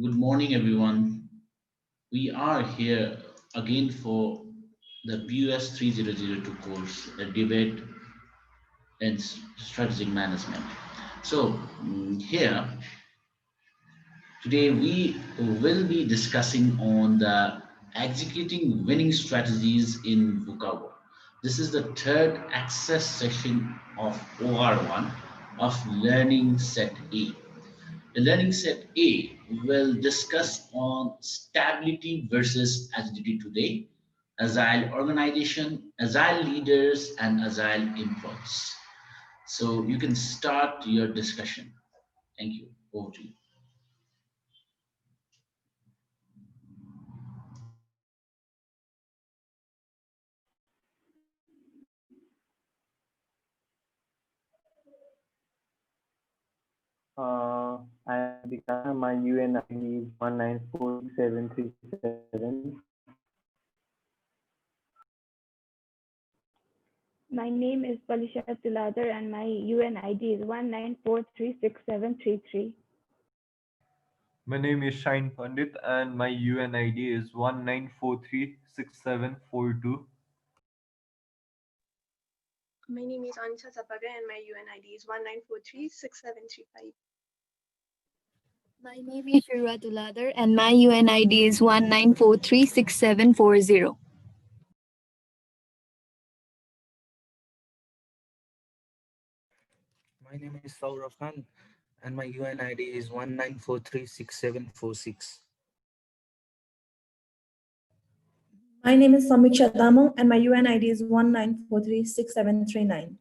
Good morning, everyone. We are here again for the BUS 3002 course, a debate in strategic management. So, here today we will be discussing on the executing winning strategies in VUCA. This is the third access session of OR1 of Learning Set A. The learning set A will discuss on stability versus agility today, agile organization, agile leaders, and agile employees. So you can start your discussion. Thank you. Over to you. I am Vikas. My UNID is 19467337. My name is Palisha Tiladar and my UNID is 19436733. My name is Shine Pandit and my UNID is 19436742. My name is Anisa Zapaga and my UNID is 19436735. My name is Shirwa Tuladar and my UNID is 19436740. My name is Saurav Khan and my UNID is 19436746. My name is Samiksha Damong and my UNID is 19436739.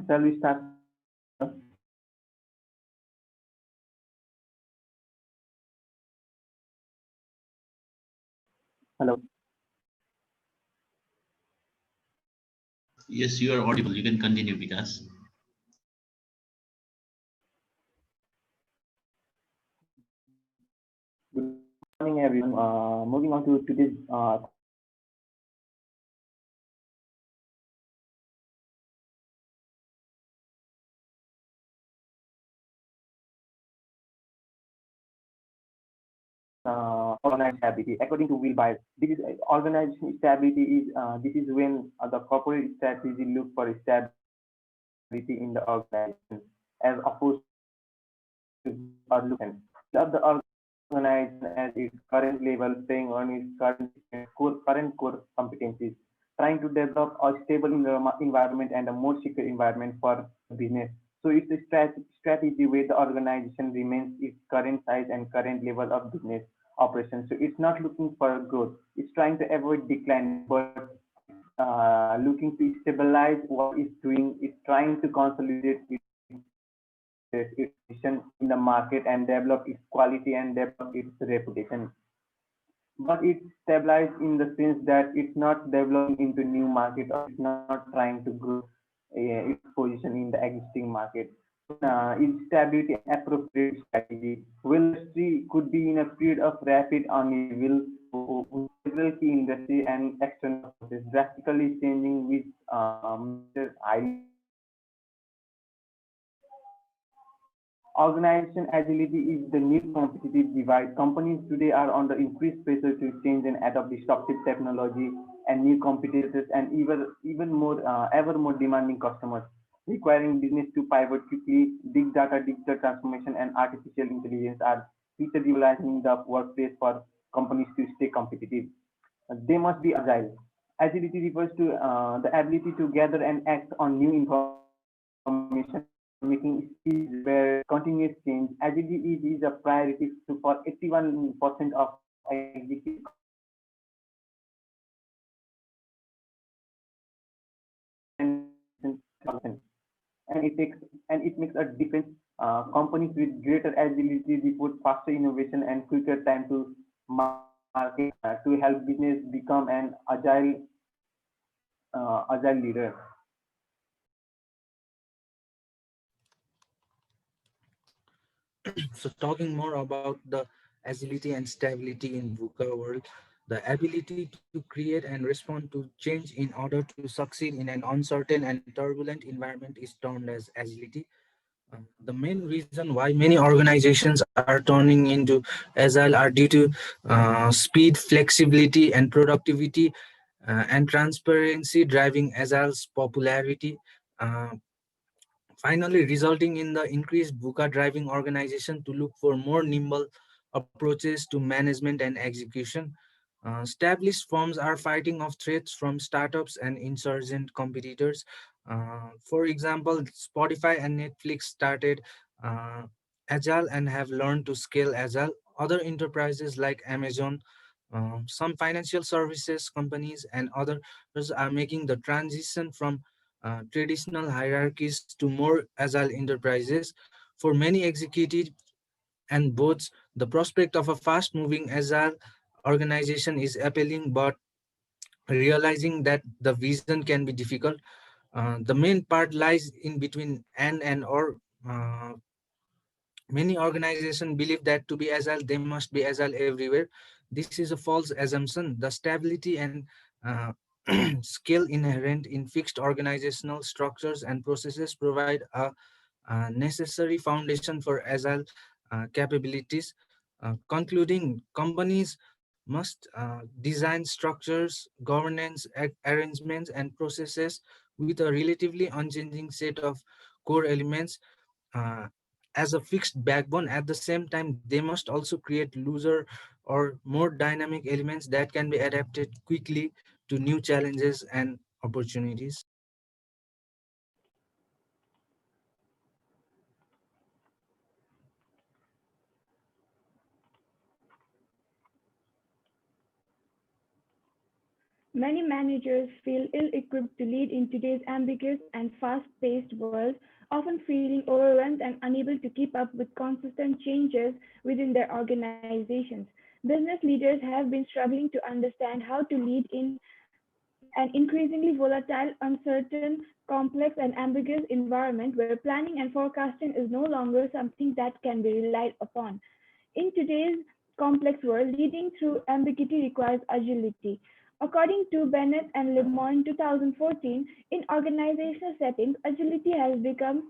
Shall we start? Hello. Yes, you are audible. You can continue, Vikas. Good morning, everyone. Moving on to today's organized stability. According to Will Byers, this is organized stability is this is when the corporate strategy look for stability in the organization as opposed to or looking of the organization as its current level, staying on its current core competencies, trying to develop a stable environment and a more secure environment for business. So it's a strategy where the organization remains its current size and current level of business operations. So it's not looking for growth. It's trying to avoid decline, but looking to stabilize what it's doing. It's trying to consolidate its position in the market and develop its quality and develop its reputation. But it's stabilized in the sense that it's not developing into new market or it's not trying to grow its position in the existing market. Its stability and appropriate strategy. Will industry could be in a period of rapid upheaval with several key industry and external forces drastically changing with organization agility is the new competitive divide. Companies today are under increased pressure to change and adopt disruptive technology and new competitors and even more ever more demanding customers, requiring business to pivot quickly. Big data, digital transformation, and artificial intelligence are feature utilizing the workplace for companies to stay competitive. They must be agile. Agility refers to the ability to gather and act on new information, making speed where continuous change. Agility is a priority for 81% of executive and it makes a difference. Companies with greater agility report faster innovation and quicker time to market to help business become an agile leader. So talking more about the agility and stability in VUCA world, the ability to create and respond to change in order to succeed in an uncertain and turbulent environment is termed as agility. The main reason why many organizations are turning into agile are due to speed, flexibility, and productivity, and transparency driving agile's popularity. Uh, Finally, resulting in the increased VUCA driving organization to look for more nimble approaches to management and execution. Established firms are fighting off threats from startups and insurgent competitors. For example, Spotify and Netflix started uh, Agile and have learned to scale Agile. Other enterprises like Amazon, some financial services companies, and others are making the transition from traditional hierarchies to more agile enterprises. For many executives and boards, the prospect of a fast moving agile organization is appealing, but realizing that the vision can be difficult. The main part lies in between and or. Many organizations believe that to be agile, they must be agile everywhere. This is a false assumption. The stability and uh, skill inherent in fixed organizational structures and processes provide a necessary foundation for agile capabilities. Concluding, companies must design structures, governance arrangements, and processes with a relatively unchanging set of core elements uh, as a fixed backbone. At the same time, they must also create looser or more dynamic elements that can be adapted quickly to new challenges and opportunities. Many managers feel ill-equipped to lead in today's ambiguous and fast-paced world, often feeling overwhelmed and unable to keep up with consistent changes within their organizations. Business leaders have been struggling to understand how to lead in an increasingly volatile, uncertain, complex, and ambiguous environment where planning and forecasting is no longer something that can be relied upon. In today's complex world, leading through ambiguity requires agility. According to Bennett and Lemon in 2014, in organizational settings, agility has become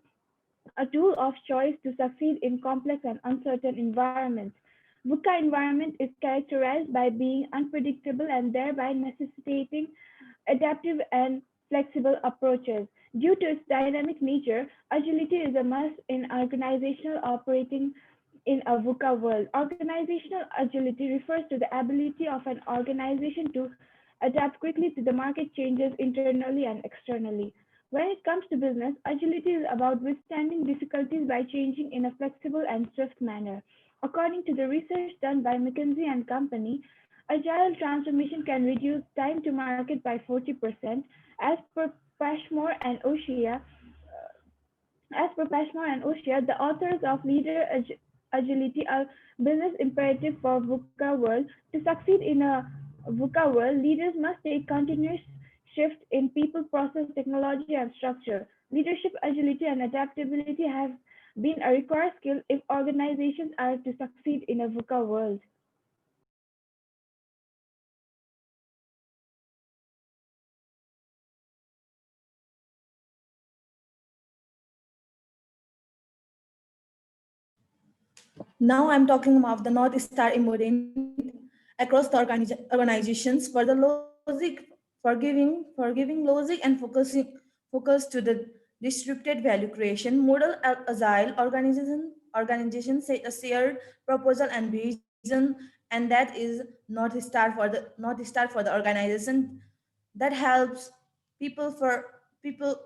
a tool of choice to succeed in complex and uncertain environments. VUCA environment is characterized by being unpredictable and thereby necessitating adaptive and flexible approaches. Due to its dynamic nature, agility is a must in organizational operating in a VUCA world. Organizational agility refers to the ability of an organization to adapt quickly to the market changes internally and externally. When it comes to business, agility is about withstanding difficulties by changing in a flexible and swift manner. According to the research done by McKinsey and Company, agile transformation can reduce time to market by 40%. As per Pashmore and Oshia, the authors of Agility, a business imperative for VUCA world, to succeed in a VUCA world, leaders must take continuous shift in people, process, technology, and structure. Leadership agility and adaptability have been a required skill if organizations are to succeed in a VUCA world. Now I'm talking about the North Star embodied across the organizations for the logic, forgiving logic and focus to the distributed value creation model. Agile organization set a shared proposal and vision, and that is North Star for the organization that helps people for people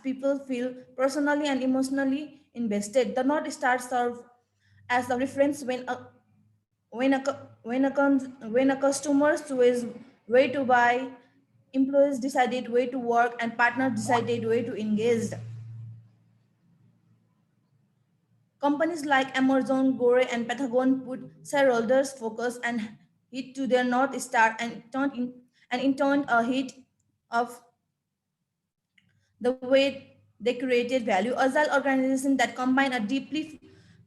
people feel personally and emotionally invested. The North Star serve as the reference when a customer chooses way to buy, employees decided way to work, and partners decided way to engage. Companies like Amazon, Gore, and Patagon put shareholders' focus and hit to their North Star and in turn a hit of the way they created value. Agile organizations that combine a deeply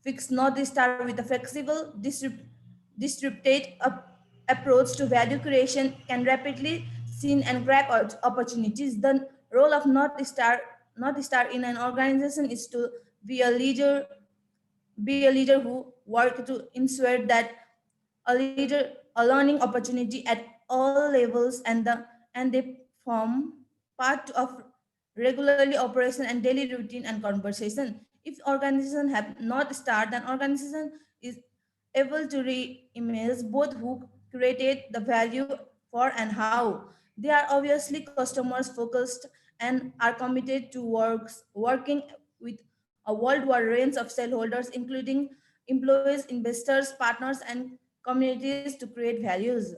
fixed North Star with a flexible, distributed approach to value creation can rapidly see and grab opportunities. The role of North Star in an organization is to be a leader, who work to ensure that a learning opportunity at all levels and they form part of regularly operation and daily routine and conversation. If organization have not start, then organization is able to re-image both who created the value for and how. They are obviously customers focused and are committed to working with a worldwide range of stakeholders, including employees, investors, partners, and communities to create values.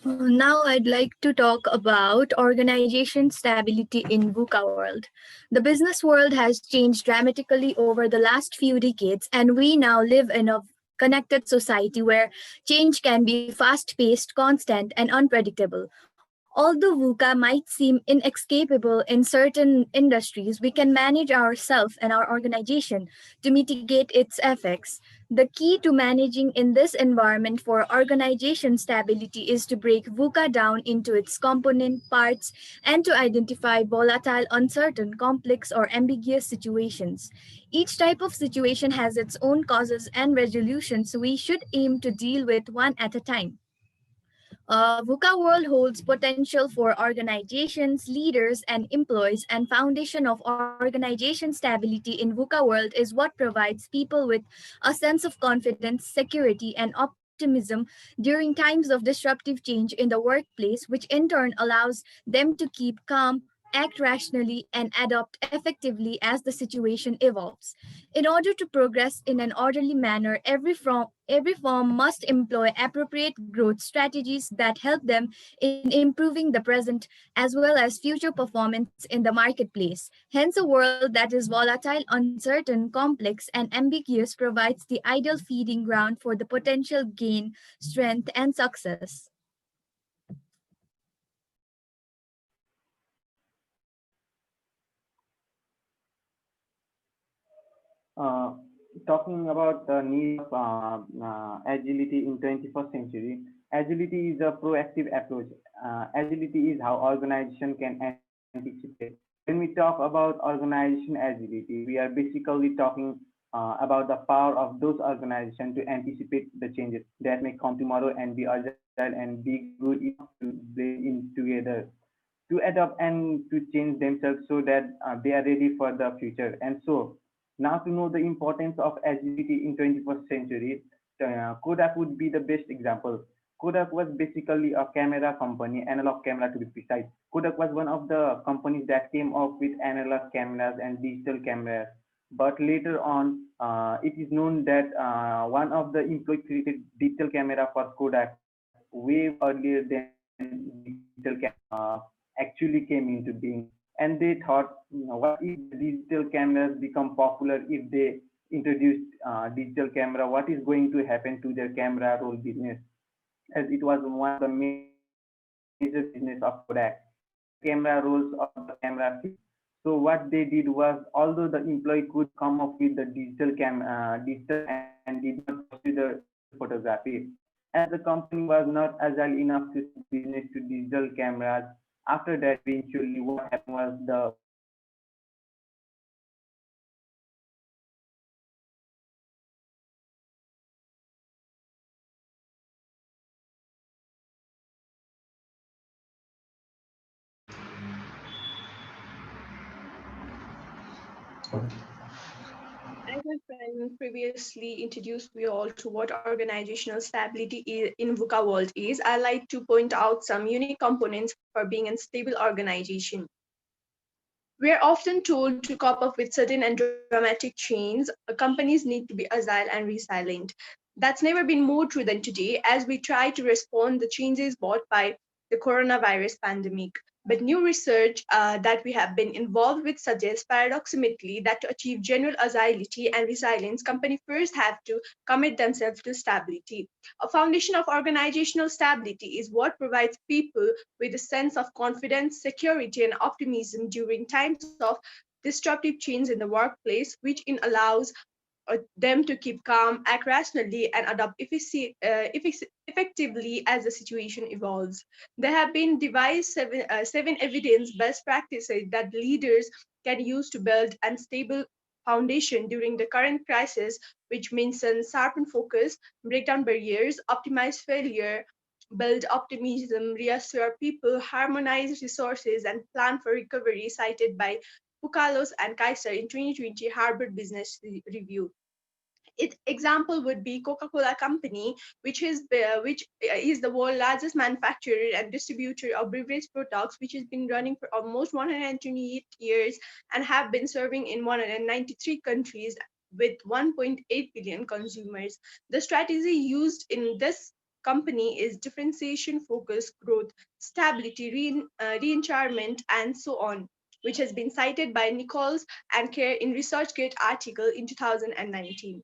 Now I'd like to talk about organization stability in VUCA world. The business world has changed dramatically over the last few decades, and we now live in a connected society where change can be fast-paced, constant, and unpredictable. Although VUCA might seem inescapable in certain industries, we can manage ourselves and our organization to mitigate its effects. The key to managing in this environment for organization stability is to break VUCA down into its component parts and to identify volatile, uncertain, complex, or ambiguous situations. Each type of situation has its own causes and resolutions, so we should aim to deal with one at a time. VUCA World holds potential for organizations, leaders, and employees, and foundation of organization stability in VUCA World is what provides people with a sense of confidence, security, and optimism during times of disruptive change in the workplace, which in turn allows them to keep calm, act rationally, and adapt effectively as the situation evolves. In order to progress in an orderly manner, every firm must employ appropriate growth strategies that help them in improving the present as well as future performance in the marketplace. Hence, a world that is volatile, uncertain, complex, and ambiguous provides the ideal feeding ground for the potential gain, strength, and success. Uh, Talking about the need of agility in 21st century, agility is a proactive approach. Agility is how organization can anticipate. When we talk about organization agility, we are basically talking about the power of those organizations to anticipate the changes that may come tomorrow and be agile and be good enough to blend in together, to adapt and to change themselves so that they are ready for the future. And so now to know the importance of agility in 21st century, Kodak would be the best example. Kodak was basically a camera company, analog camera to be precise. Kodak was one of the companies that came up with analog cameras and digital cameras. But later on, it is known that one of the employees created digital camera for Kodak way earlier than digital camera actually came into being. And they thought, what if digital cameras become popular if they introduce digital camera? What is going to happen to their camera roll business? As it was one of the major business of Kodak, camera rolls of the camera feed. So what they did was, although the employee could come up with the digital and did not pursue the photography, as the company was not agile enough to switch business to digital cameras. After that, eventually, what happened was the As my friend previously introduced you all to what organizational stability in VUCA world is, I like to point out some unique components for being a stable organization. We are often told to cope up with sudden and dramatic change, companies need to be agile and resilient. That's never been more true than today as we try to respond to the changes brought by the coronavirus pandemic. But new research that we have been involved with suggests paradoxically that to achieve general agility and resilience, companies first have to commit themselves to stability. A foundation of organizational stability is what provides people with a sense of confidence, security, and optimism during times of disruptive change in the workplace, which in allows them to keep calm, act rationally, and adapt effectively as the situation evolves. There have been devised seven evidence best practices that leaders can use to build a stable foundation during the current crisis, which mentions sharpen focus, break down barriers, optimize failure, build optimism, reassure people, harmonize resources, and plan for recovery, cited by Pukalos and Kaiser in 2020 Harvard Business Review. Example would be Coca-Cola Company, which is the world's largest manufacturer and distributor of beverage products, which has been running for almost 128 years and have been serving in 193 countries with 1.8 billion consumers. The strategy used in this company is differentiation, focus, growth, stability, reenchantment, and so on, which has been cited by Nichols and Kerr in ResearchGate article in 2019.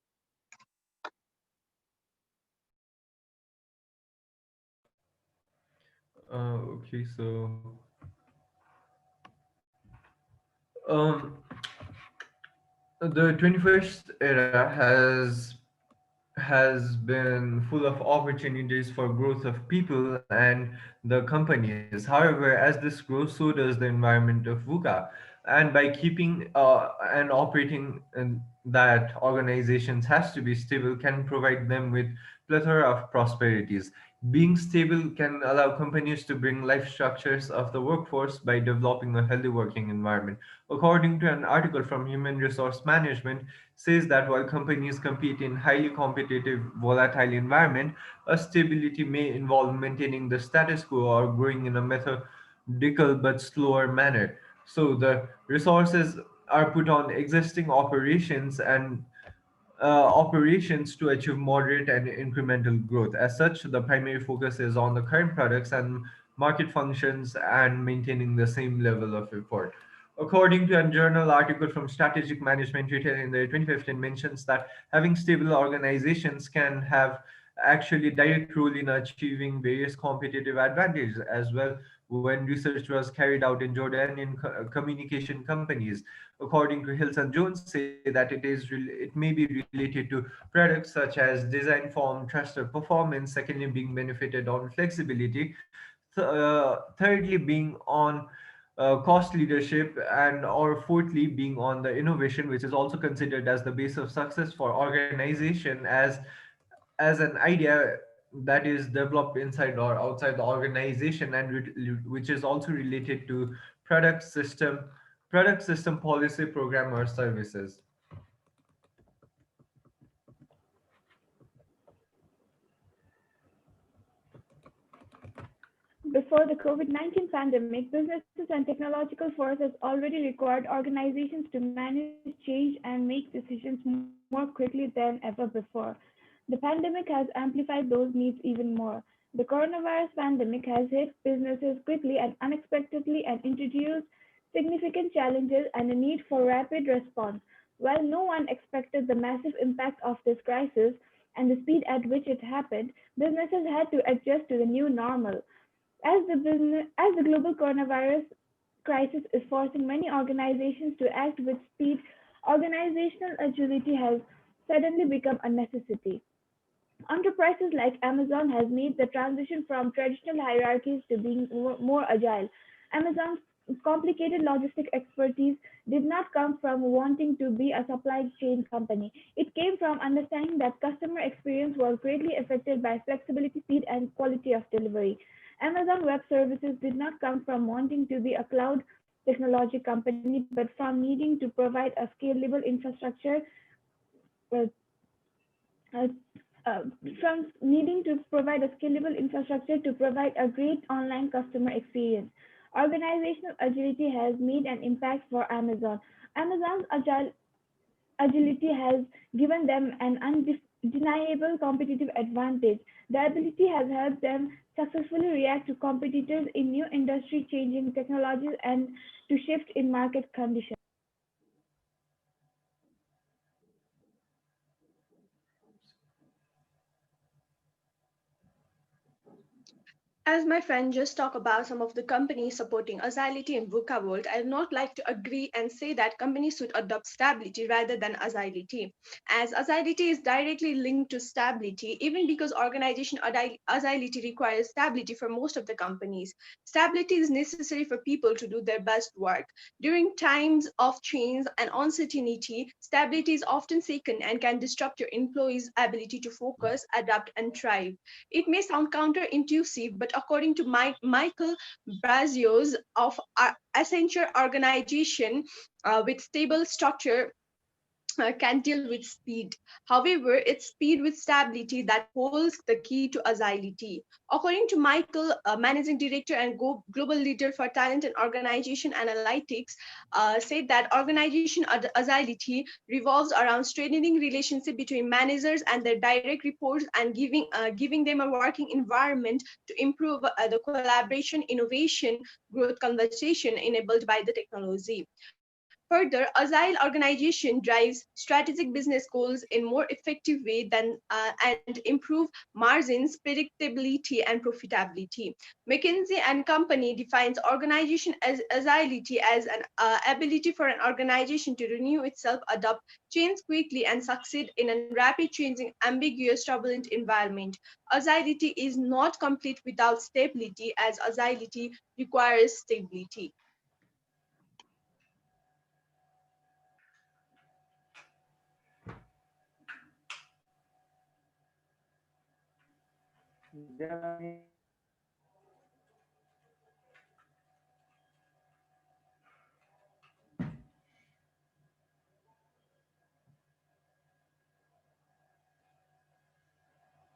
Okay, so um, the 21st era has been full of opportunities for growth of people and the companies. However, as this grows, so does the environment of VUCA. And by keeping and operating that organizations has to be stable can provide them with plethora of prosperities. Being stable can allow companies to bring life structures of the workforce by developing a healthy working environment. According to an article from Human Resource Management, says that while companies compete in highly competitive, volatile environment, a stability may involve maintaining the status quo or growing in a methodical but slower manner. So the resources are put on existing operations to achieve moderate and incremental growth. As such, the primary focus is on the current products and market functions and maintaining the same level of effort. According to a journal article from Strategic Management Retail in the 2015 mentions that having stable organizations can have actually direct role in achieving various competitive advantages as well when research was carried out in Jordan in communication companies. According to Hills and Jones, say that it may be related to products such as design form, trusted performance, secondly being benefited on flexibility, thirdly being on cost leadership, and or fourthly being on the innovation, which is also considered as the base of success for organization as an idea that is developed inside or outside the organization and which is also related to product system policy program or services. Before the COVID-19 pandemic, businesses and technological forces already required organizations to manage change and make decisions more quickly than ever before. The pandemic has amplified those needs even more. The coronavirus pandemic has hit businesses quickly and unexpectedly and introduced significant challenges and a need for rapid response. While no one expected the massive impact of this crisis and the speed at which it happened, businesses had to adjust to the new normal. As the global coronavirus crisis is forcing many organizations to act with speed, organizational agility has suddenly become a necessity. Enterprises like Amazon has made the transition from traditional hierarchies to being more agile. Amazon's complicated logistic expertise did not come from wanting to be a supply chain company. It came from understanding that customer experience was greatly affected by flexibility, speed, and quality of delivery. Amazon Web Services did not come from wanting to be a cloud technology company, but from needing to provide a scalable infrastructure uh, uh, uh, from needing to provide a scalable infrastructure to provide a great online customer experience. Organizational agility has made an impact for Amazon. Amazon's agility has given them an undeniable competitive advantage. The ability has helped them successfully react to competitors in new industry changing technologies and to shift in market conditions. As my friend just talked about some of the companies supporting agility in VUCA world, I would not like to agree and say that companies should adopt stability rather than agility. As agility is directly linked to stability, even because organization agility requires stability for most of the companies. Stability is necessary for people to do their best work. During times of change and uncertainty, stability is often taken and can disrupt your employees' ability to focus, adapt, and thrive. It may sound counterintuitive, but according to Michael Brazios of Accenture Organization with stable structure, can deal with speed. However, it's speed with stability that holds the key to agility. According to Michael, managing director and global leader for talent and organization analytics, said that organization agility revolves around strengthening relationship between managers and their direct reports and giving them a working environment to improve the collaboration, innovation, growth conversation enabled by the technology. Further, agile organization drives strategic business goals in more effective way than and improve margins, predictability, and profitability. McKinsey and Company defines organization as agility as an ability for an organization to renew itself, adapt, change quickly, and succeed in a rapid changing, ambiguous, turbulent environment. Agility is not complete without stability, as agility requires stability. There are many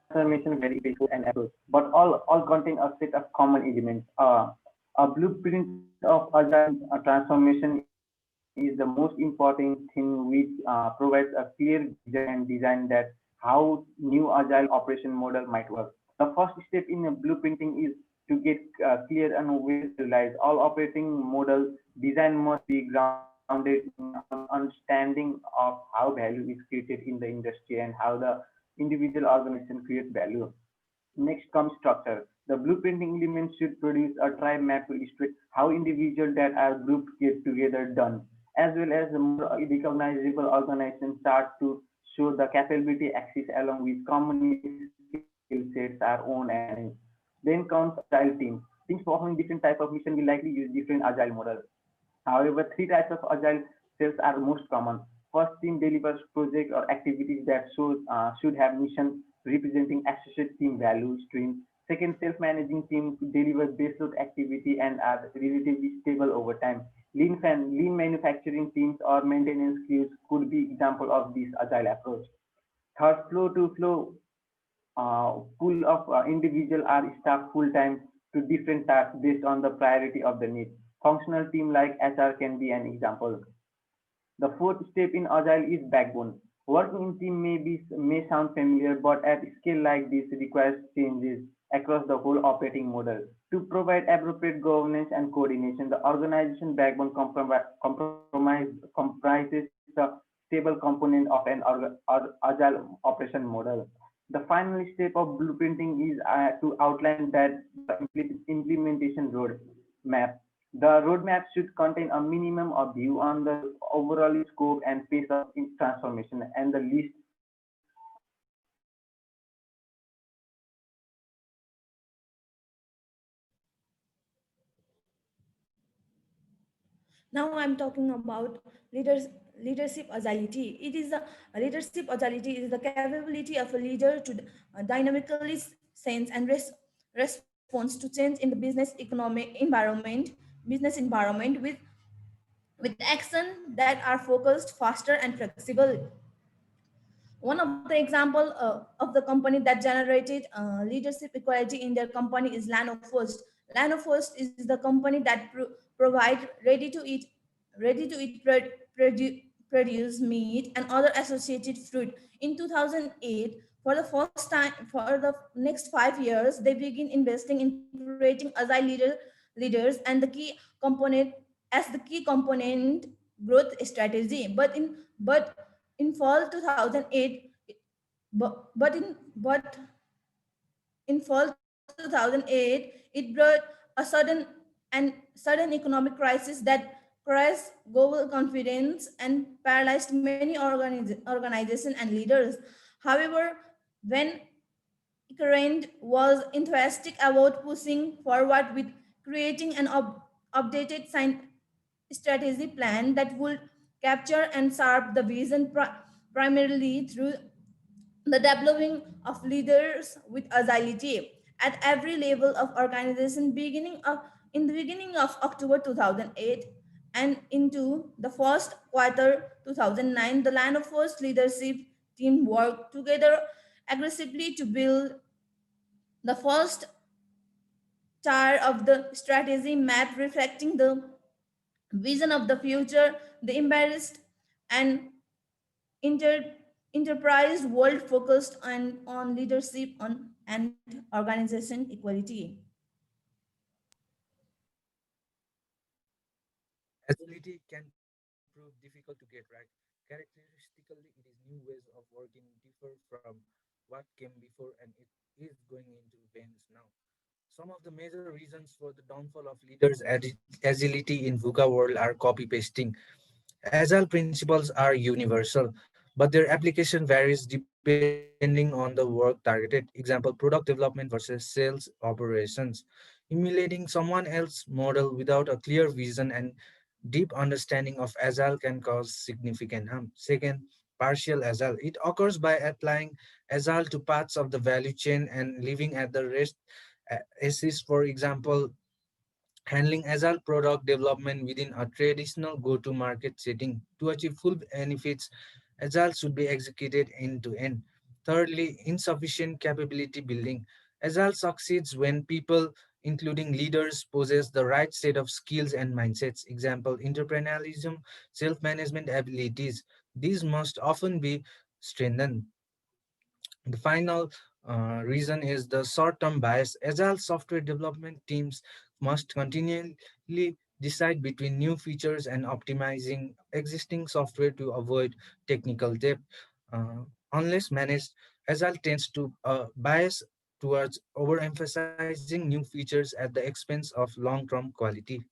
transformation very peaceful and approach, but all contain a set of common elements. A blueprint of agile transformation is the most important thing which provides a clear vision and design that how new agile operation model might work. The first step in blueprinting is to get clear and well realize all operating model design must be grounded in understanding of how value is created in the industry and how the individual organization creates value. Next comes structure. The blueprinting elements should produce a tribe map to illustrate how individuals that are grouped get together done, as well as the more recognizable organizations start to show the capability axis along with common skill sets are owned and managed. Then comes agile teams. Teams performing different type of mission will likely use different agile models. However, three types of agile sales are most common. First, team delivers projects or activities that should have mission representing associate team value streams. Second, self-managing team delivers baseload activity and are relatively stable over time. Lean manufacturing teams or maintenance crews could be example of this agile approach. Third, flow to flow pool of individual are staffed full time to different tasks based on the priority of the need. Functional team like HR can be an example. The fourth step in agile is backbone. Working in team may sound familiar, but at scale like this requires changes across the whole operating model. To provide appropriate governance and coordination, the organization backbone comprises the stable component of an agile operation model. The final step of blueprinting is to outline that the implementation roadmap. The roadmap should contain a minimum of view on the overall scope and pace of transformation and the list Now I'm talking about leadership agility. It is the leadership agility is the capability of a leader to dynamically sense and response to change in the business environment with action that are focused, faster, and flexible. One of the example of the company that generated leadership equality in their company is Lano First. Lano First is the company that provide ready to eat produce, meat, and other associated fruit. In 2008, for the first time, for the next 5 years, they begin investing in creating agile leaders and the key component as the key component growth strategy. But in fall 2008, but in fall 2008, it brought a sudden economic crisis that crashed global confidence and paralyzed many organizations and leaders. However, when Current was enthusiastic about pushing forward with creating an updated strategy plan that would capture and serve the vision primarily through the developing of leaders with agility at every level of organization in the beginning of October 2008 and into the first quarter 2009. The Land of First leadership team worked together aggressively to build the first tier of the strategy map reflecting the vision of the future, the embarrassed and inter, enterprise world focused on leadership and organization equality. Agility can prove difficult to get right. Characteristically, it is new ways of working differ from what came before and it is going into veins now. Some of the major reasons for the downfall of leaders' agility in VUCA world are copy pasting. Agile principles are universal, but their application varies depending on the work targeted. Example, product development versus sales operations. Emulating someone else's model without a clear vision and deep understanding of Agile can cause significant harm. Second, partial Agile. It occurs by applying Agile to parts of the value chain and leaving at the rest assist, for example, handling agile product development within a traditional go-to-market setting. To achieve full benefits, agile should be executed end to end. Thirdly, insufficient capability building. Agile succeeds when people, including leaders, possess the right set of skills and mindsets. Example, entrepreneurialism, self-management abilities. These must often be strengthened. The final reason is the short-term bias. Agile software development teams must continually decide between new features and optimizing existing software to avoid technical debt. Unless managed, Agile tends to bias towards overemphasizing new features at the expense of long-term quality.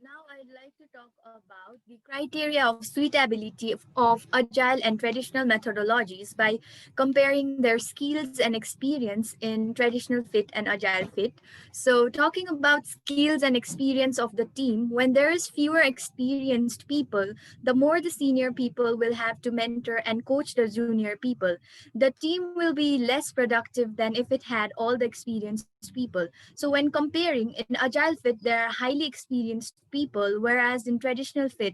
Now I'd like to talk about the criteria of suitability of agile and traditional methodologies by comparing their skills and experience in traditional fit and agile fit. So talking about skills and experience of the team, when there is fewer experienced people, the more the senior people will have to mentor and coach the junior people. The team will be less productive than if it had all the experienced people. So when comparing in agile fit, there are highly experienced people, whereas in traditional fit,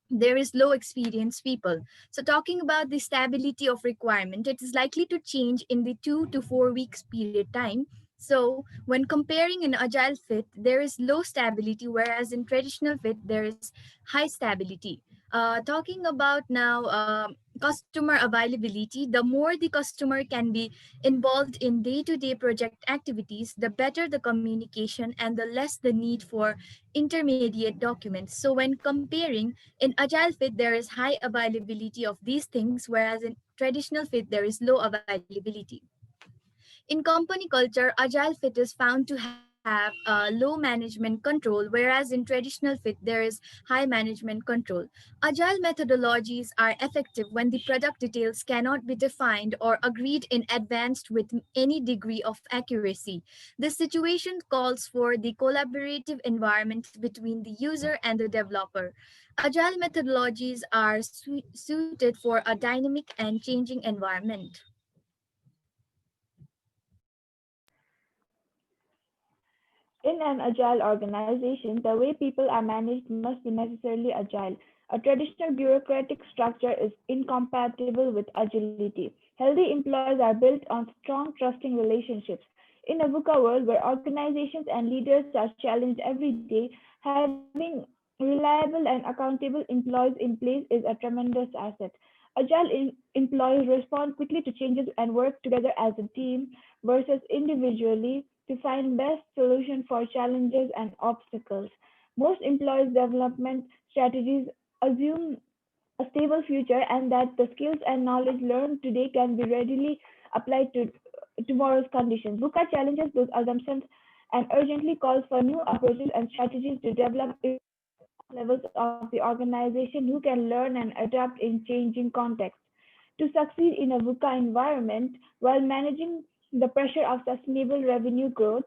there is low experienced people. So talking about the stability of requirement, it is likely to change in the 2 to 4 weeks period time. So when comparing in agile fit, there is low stability, whereas in traditional fit, there is high stability. Talking about now customer availability, the more the customer can be involved in day-to-day project activities, the better the communication and the less the need for intermediate documents. So when comparing in agile fit, there is high availability of these things, whereas in traditional fit, there is low availability. In company culture, agile fit is found to have low management control, whereas in traditional fit, there is high management control. Agile methodologies are effective when the product details cannot be defined or agreed in advance with any degree of accuracy. This situation calls for the collaborative environment between the user and the developer. Agile methodologies are suited for a dynamic and changing environment. In an agile organization, the way people are managed must be necessarily agile. A traditional bureaucratic structure is incompatible with agility. Healthy employees are built on strong, trusting relationships. In a VUCA world where organizations and leaders are challenged every day, having reliable and accountable employees in place is a tremendous asset. Employees respond quickly to changes and work together as a team versus individually to find best solution for challenges and obstacles. Most employees development strategies assume a stable future and that the skills and knowledge learned today can be readily applied to tomorrow's conditions. VUCA challenges those assumptions and urgently calls for new approaches and strategies to develop levels of the organization who can learn and adapt in changing contexts. To succeed in a VUCA environment while managing the pressure of sustainable revenue growth,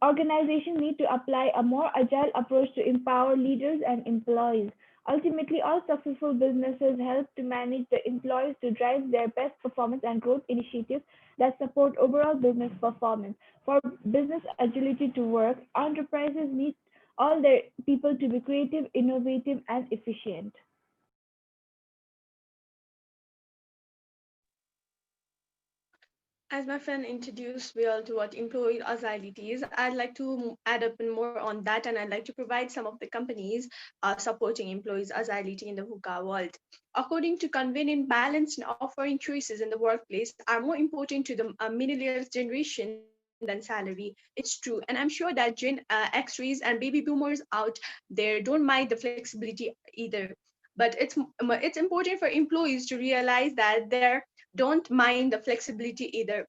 organizations need to apply a more agile approach to empower leaders and employees. Ultimately, all successful businesses help to manage the employees to drive their best performance and growth initiatives that support overall business performance. For business agility to work, enterprises need all their people to be creative, innovative, and efficient. As my friend introduced well to what employee agility is, I'd like to add up more on that, and I'd like to provide some of the companies supporting employees agility in the VUCA world. According to convenient, balanced, and offering choices in the workplace are more important to the millennials generation than salary. It's true, and I'm sure that Gen X-rays and baby boomers out there don't mind the flexibility either. But it's important for employees to realize that they don't mind the flexibility either.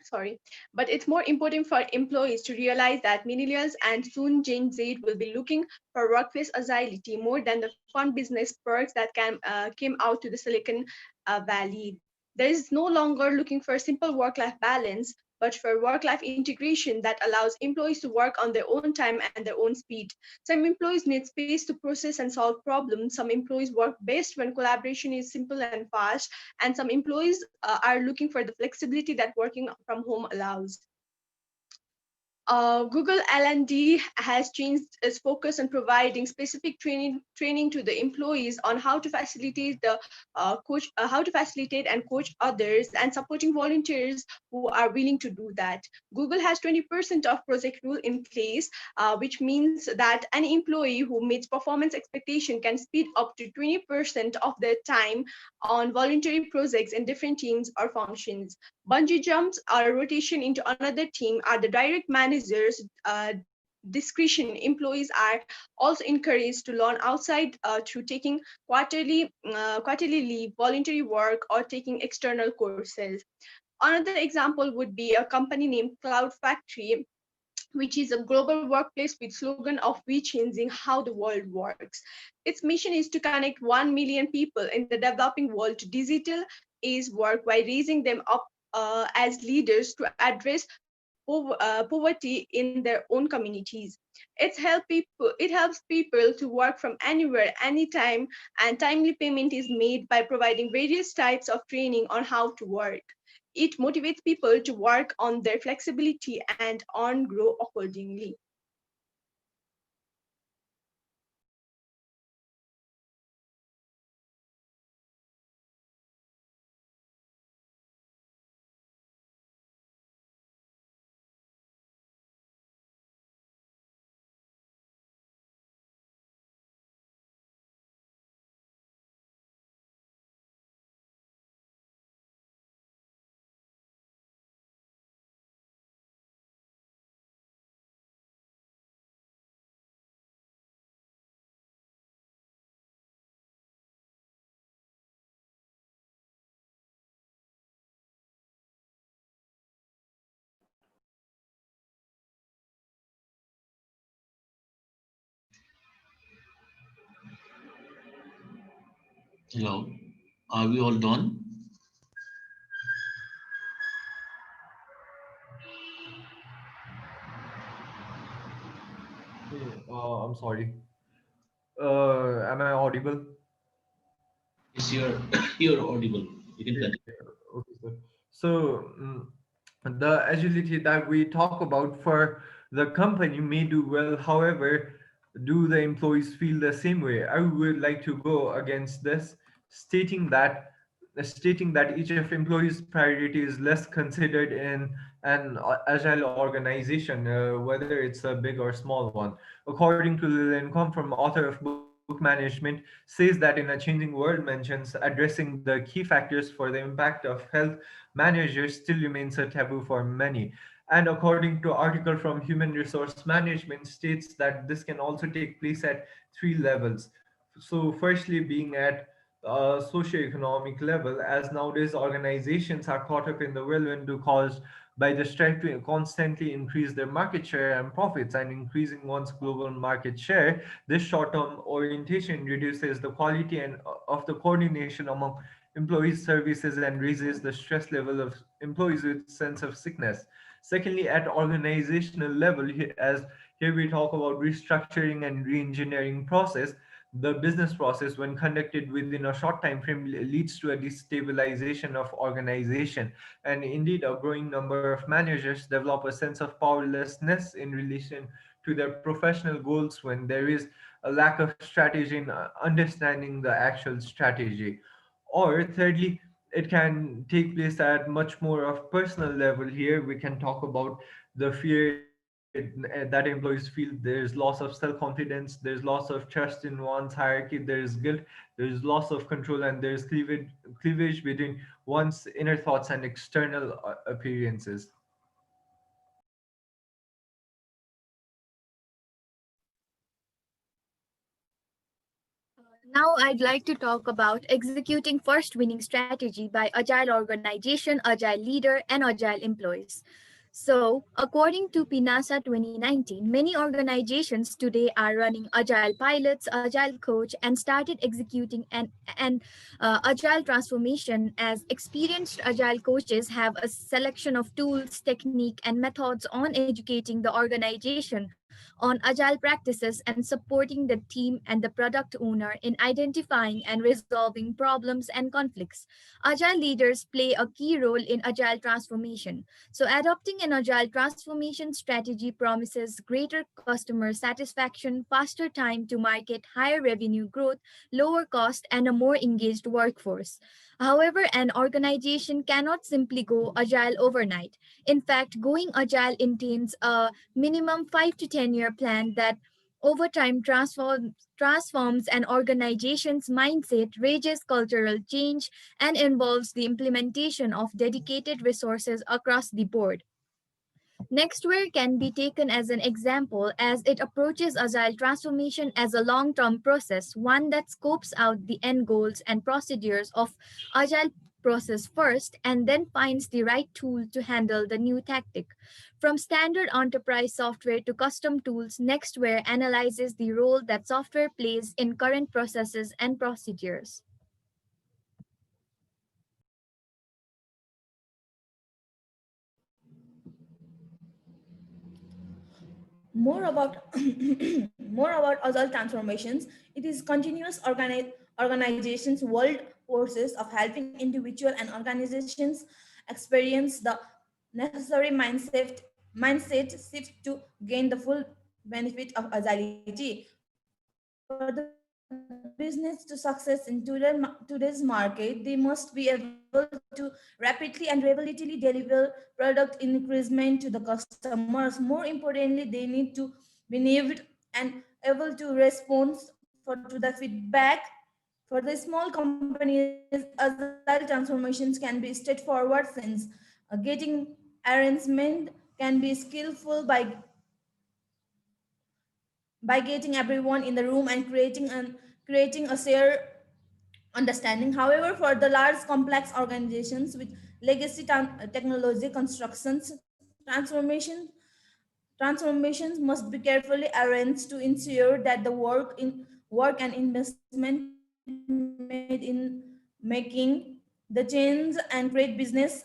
Sorry, but it's more important for employees to realize that millennials and soon Gen Z will be looking for workplace agility more than the fun business perks that came out to the Silicon Valley. There is no longer looking for simple work-life balance, but for work-life integration that allows employees to work on their own time and their own speed. Some employees need space to process and solve problems. Some employees work best when collaboration is simple and fast, and some employees are looking for the flexibility that working from home allows. Google L&D has changed its focus on providing specific training to the employees on how to facilitate how to facilitate and coach others, and supporting volunteers who are willing to do that. Google has 20% of project rule in place, which means that any employee who meets performance expectation can speed up to 20% of their time on voluntary projects in different teams or functions. Bungee jumps or rotation into another team are the direct managers' discretion. Employees are also encouraged to learn outside through taking quarterly leave, voluntary work, or taking external courses. Another example would be a company named Cloud Factory, which is a global workplace with slogan of we changing how the world works. Its mission is to connect 1 million people in the developing world to digital age work by raising them up as leaders to address poverty in their own communities. It helps people to work from anywhere, anytime, and timely payment is made by providing various types of training on how to work. It motivates people to work on their flexibility and on grow accordingly. Hello, are we all done? Hey, I'm sorry. Am I audible? Yes, you're you're audible. You can Yeah, continue. okay, good. So the agility that we talk about for The company may do well, however, do the employees feel the same way? I would like to go against this, stating that each of employees' priority is less considered in an agile organization, whether it's a big or small one. According to Lilencom, from author of Book Management, says that in a changing world mentions addressing the key factors for the impact of health managers still remains a taboo for many. And according to article from Human Resource Management states that this can also take place at three levels. So firstly being at socioeconomic level, as nowadays organizations are caught up in the whirlwind caused by the strive to constantly increase their market share and profits, and increasing one's global market share, this short-term orientation reduces the quality and of the coordination among employees services and raises the stress level of employees with sense of sickness. Secondly, at organizational level, as here we talk about restructuring and re-engineering process, the business process, when conducted within a short time frame, leads to a destabilization of organization. And indeed, a growing number of managers develop a sense of powerlessness in relation to their professional goals when there is a lack of strategy in understanding the actual strategy. Or thirdly, it can take place at much more of personal level. Here we can talk about the fear that employees feel. There's loss of self-confidence, there's loss of trust in one's hierarchy, there's guilt, there's loss of control, and there's cleavage between one's inner thoughts and external appearances. Now, I'd like to talk about executing first winning strategy by agile organization, agile leader, and agile employees. So, according to PINASA 2019, many organizations today are running agile pilots, agile coach, and started executing an agile transformation as experienced agile coaches have a selection of tools, technique, and methods on educating the organization on agile practices and supporting the team and the product owner in identifying and resolving problems and conflicts. Agile leaders play a key role in agile transformation. So, adopting an agile transformation strategy promises greater customer satisfaction, faster time to market, higher revenue growth, lower cost, and a more engaged workforce. However, an organization cannot simply go agile overnight. In fact, going agile entails a minimum 5 to 10-year plan that over time transforms an organization's mindset, raises cultural change, and involves the implementation of dedicated resources across the board. Nextware can be taken as an example as it approaches agile transformation as a long term process, one that scopes out the end goals and procedures of agile process first and then finds the right tool to handle the new tactic. From standard enterprise software to custom tools, Nextware analyzes the role that software plays in current processes and procedures. More about more about agile transformations. It is continuous organizations world forces of helping individual and organizations experience the necessary mindset shift to gain the full benefit of agility. For the business to success in today's market, they must be able to rapidly and reliability deliver product increment to the customers. More importantly, they need to be named and able to respond to the feedback. For the small companies, agile transformations can be straightforward since getting arrangement can be skillful by getting everyone in the room and creating a shared understanding. However, for the large complex organizations with legacy technology constructions, transformations must be carefully arranged to ensure that the work and investment made in making the change and create business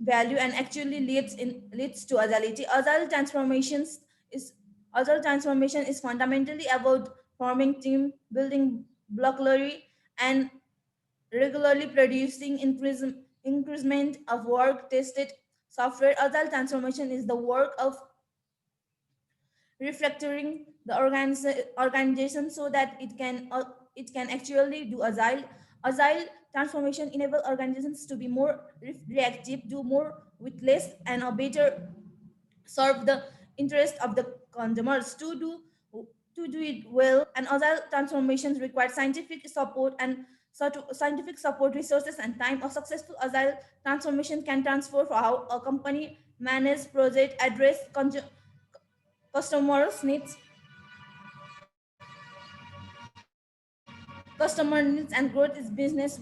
value and actually leads to agility. Agile transformation is fundamentally about forming team, building blockly, and regularly producing increasement of work tested software. Agile transformation is the work of refactoring the organization so that it can actually do agile transformation enable organizations to be more reactive, do more with less, and a better serve the interest of the consumers. To do it well, and agile transformations require scientific support and scientific support, resources, and time. A successful agile transformation can transfer for how a company manage project, address customers needs, customer needs, and growth is business,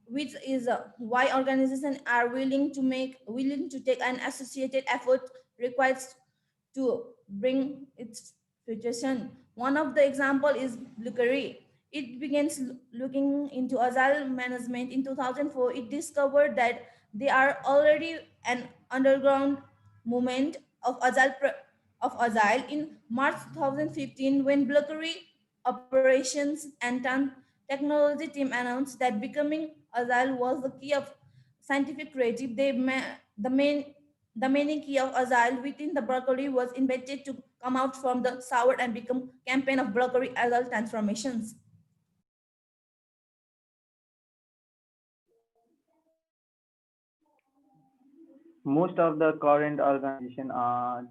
which is why organizations are willing to take an associated effort required to bring its situation. One of the example is Blueberry. It begins looking into agile management in 2004. It discovered that there are already an underground movement of agile in March 2015 when Blueberry operations and technology team announced that becoming agile was the key of scientific creative. The main key of agile within the broccoli was invented to come out from the sour and become campaign of broccoli agile transformations. Most of the current organization,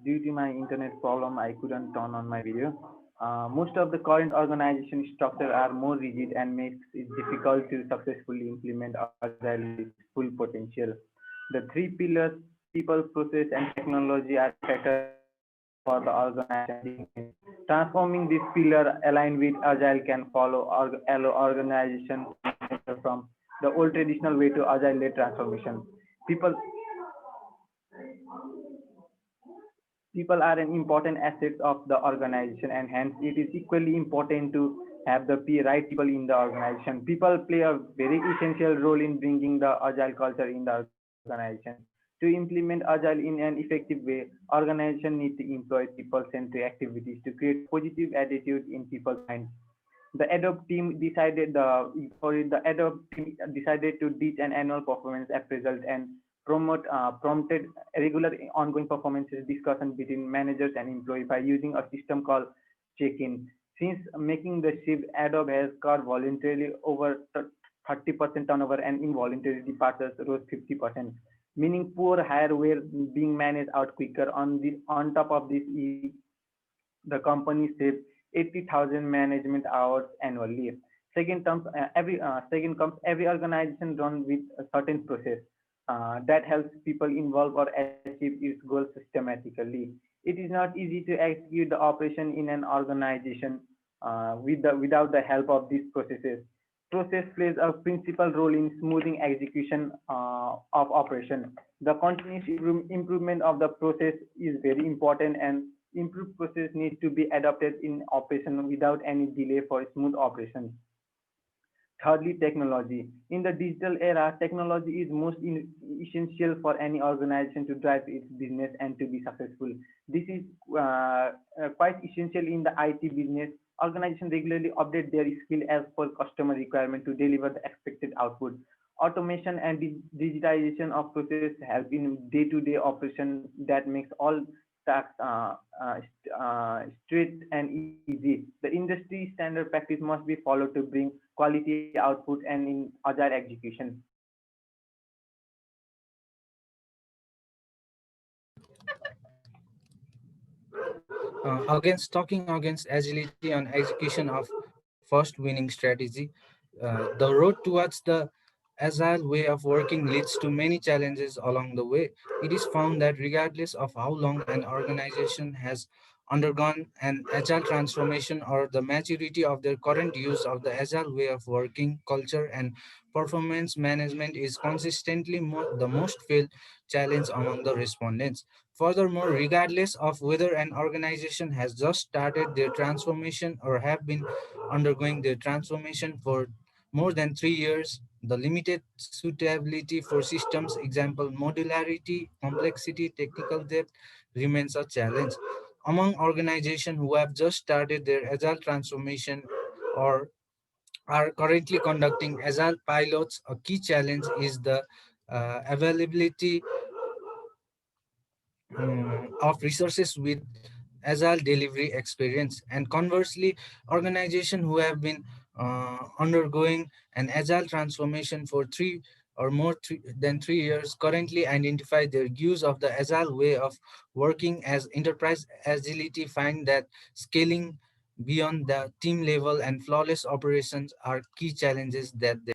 due to my internet problem, I couldn't turn on my video. Most of the current organization structure are more rigid and makes it difficult to successfully implement Agile's full potential. The three pillars, people, process, and technology, are factors for the organization. Transforming this pillar aligned with Agile can allow organization from the old traditional way to Agile-led transformation. People People are an important asset of the organization, and hence it is equally important to have the right people in the organization. People play a very essential role in bringing the agile culture in the organization. To implement agile in an effective way, organization need to employ people-centric activities to create positive attitude in people's minds. The Adobe team decided to ditch an annual performance appraisal and prompted regular ongoing performances discussion between managers and employees by using a system called check-in. Since making the shift, Adobe has cut voluntarily over 30% turnover and involuntary departures rose 50%, meaning poor hire were being managed out quicker. On top of this, the company saved 80,000 management hours annually. Second comes every organization run with a certain process that helps people involve or achieve its goals systematically. It is not easy to execute the operation in an organization without the help of these processes. Process plays a principal role in smoothing execution of operation. The continuous improvement of the process is very important, and improved process needs to be adopted in operation without any delay for smooth operation. Thirdly, technology. In the digital era, technology is most essential for any organization to drive its business and to be successful. This is quite essential in the IT business. Organizations regularly update their skill as per customer requirement to deliver the expected output. Automation and digitization of process help in day-to-day operation that makes all tasks straight and easy. The industry standard practice must be followed to bring quality output and in agile execution. Talking against agility and execution of first winning strategy, the road towards the agile way of working leads to many challenges along the way. It is found that regardless of how long an organization has undergone an agile transformation or the maturity of their current use of the agile way of working, culture and performance management is consistently the most felt challenge among the respondents. Furthermore, regardless of whether an organization has just started their transformation or have been undergoing their transformation for more than 3 years, the limited suitability for systems, example modularity, complexity, technical depth, remains a challenge. Among organizations who have just started their agile transformation or are currently conducting agile pilots, a key challenge is the availability of resources with agile delivery experience. And conversely, organizations who have been undergoing an agile transformation for than 3 years currently identify their use of the agile way of working as enterprise agility, find that scaling beyond the team level and flawless operations are key challenges that they.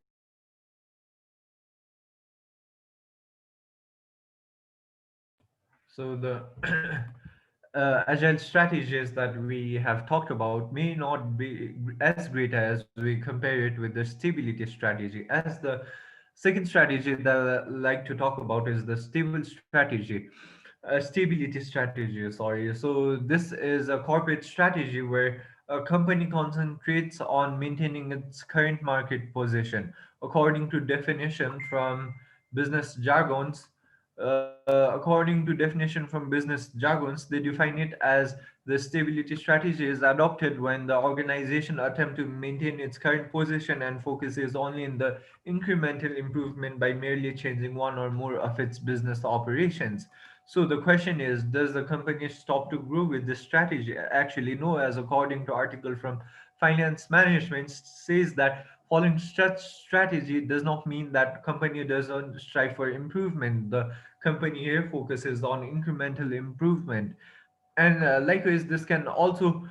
So the agile strategies that we have talked about may not be as great as we compare it with the stability strategy. As the second strategy that I like to talk about is the stability strategy. Sorry. So this is a corporate strategy where a company concentrates on maintaining its current market position. According to definition from business jargons, they define it as the stability strategy is adopted when the organization attempts to maintain its current position and focuses only in the incremental improvement by merely changing one or more of its business operations. So the question is, does the company stop to grow with this strategy? Actually, no, as according to article from Finance Management says that following such strategy does not mean that company doesn't strive for improvement. The company here focuses on incremental improvement. And likewise, this can also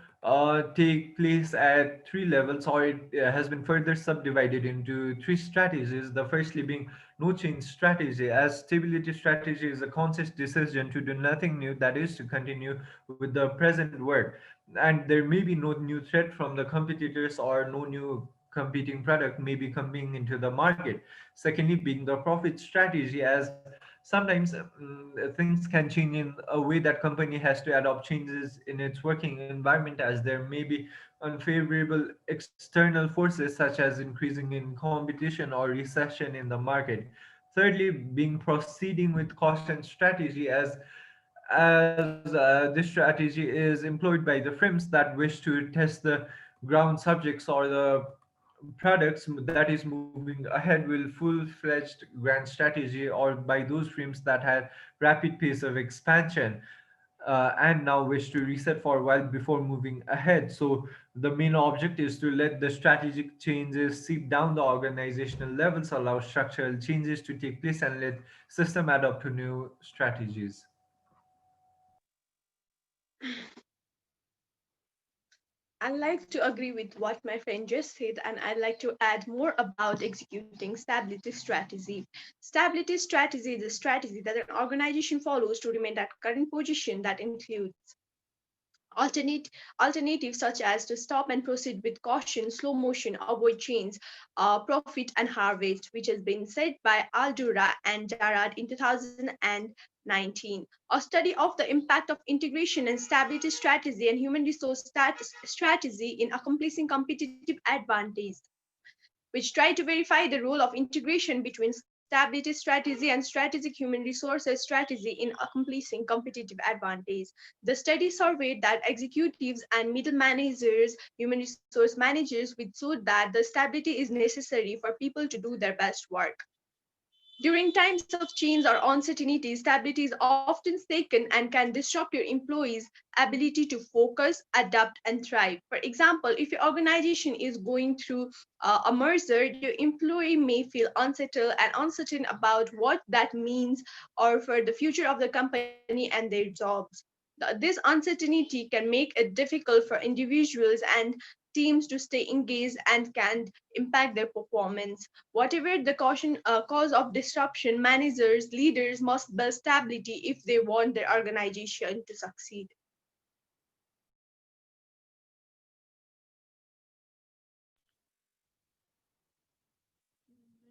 take place at three levels, or it has been further subdivided into three strategies. The firstly being no change strategy, as stability strategy is a conscious decision to do nothing new, that is to continue with the present work. And there may be no new threat from the competitors or no new competing product may be coming into the market. Secondly, being the profit strategy, as sometimes things can change in a way that company has to adopt changes in its working environment, as there may be unfavorable external forces such as increasing in competition or recession in the market. Thirdly, being proceeding with caution strategy, as this strategy is employed by the firms that wish to test the ground subjects or the products that is moving ahead with full-fledged grand strategy, or by those firms that had rapid pace of expansion and now wish to reset for a while before moving ahead. So the main object is to let the strategic changes seep down the organizational levels, allow structural changes to take place, and let system adapt to new strategies. I like to agree with what my friend just said, and I'd like to add more about executing stability strategy. Stability strategy is a strategy that an organization follows to remain at current position that includes alternate alternatives such as to stop and proceed with caution, slow motion, avoid chains, profit and harvest, which has been said by Aldura and Jarrad in 2019. A study of the impact of integration and stability strategy and human resource strategy in accomplishing competitive advantage, which try to verify the role of integration between stability strategy and strategic human resources strategy in accomplishing competitive advantage. The study surveyed that executives and middle managers, human resource managers, which showed that the stability is necessary for people to do their best work. During times of change or uncertainty, stability is often taken and can disrupt your employees' ability to focus, adapt, and thrive. For example, if your organization is going through a merger, your employee may feel unsettled and uncertain about what that means or for the future of the company and their jobs. This uncertainty can make it difficult for individuals and teams to stay engaged and can impact their performance. Whatever the cause of disruption, managers, leaders must build stability if they want their organization to succeed.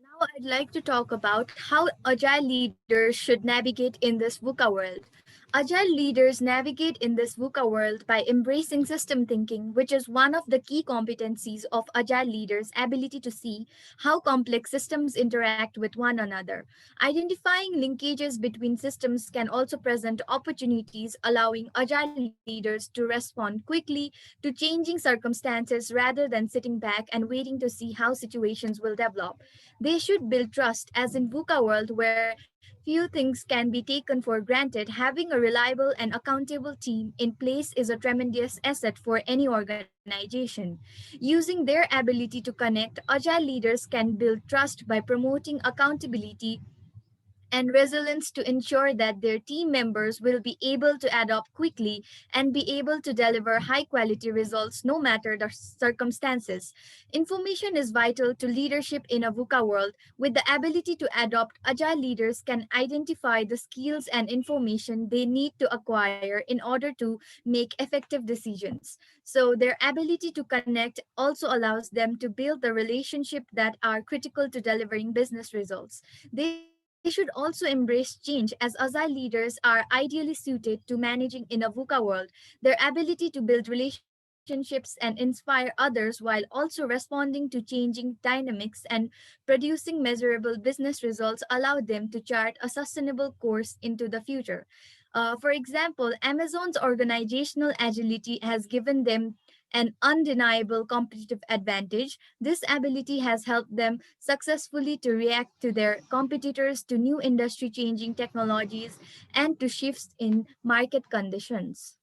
Now, I'd like to talk about how agile leaders should navigate in this VUCA world. Agile leaders navigate in this VUCA world by embracing system thinking, which is one of the key competencies of agile leaders' ability to see how complex systems interact with one another. Identifying linkages between systems can also present opportunities, allowing agile leaders to respond quickly to changing circumstances rather than sitting back and waiting to see how situations will develop. They should build trust, as in VUCA world, where Few things can be taken for granted. Having a reliable and accountable team in place is a tremendous asset for any organization. Using their ability to connect, agile leaders can build trust by promoting accountability and resilience to ensure that their team members will be able to adapt quickly and be able to deliver high quality results no matter the circumstances. Information is vital to leadership in a VUCA world. With the ability to adopt, agile leaders can identify the skills and information they need to acquire in order to make effective decisions. So, their ability to connect also allows them to build the relationship that are critical to delivering business results. They should also embrace change as agile leaders are ideally suited to managing in a VUCA world. Their ability to build relationships and inspire others while also responding to changing dynamics and producing measurable business results allow them to chart a sustainable course into the future. For example, Amazon's organizational agility has given them an undeniable competitive advantage. This ability has helped them successfully to react to their competitors, to new industry changing technologies, and to shifts in market conditions.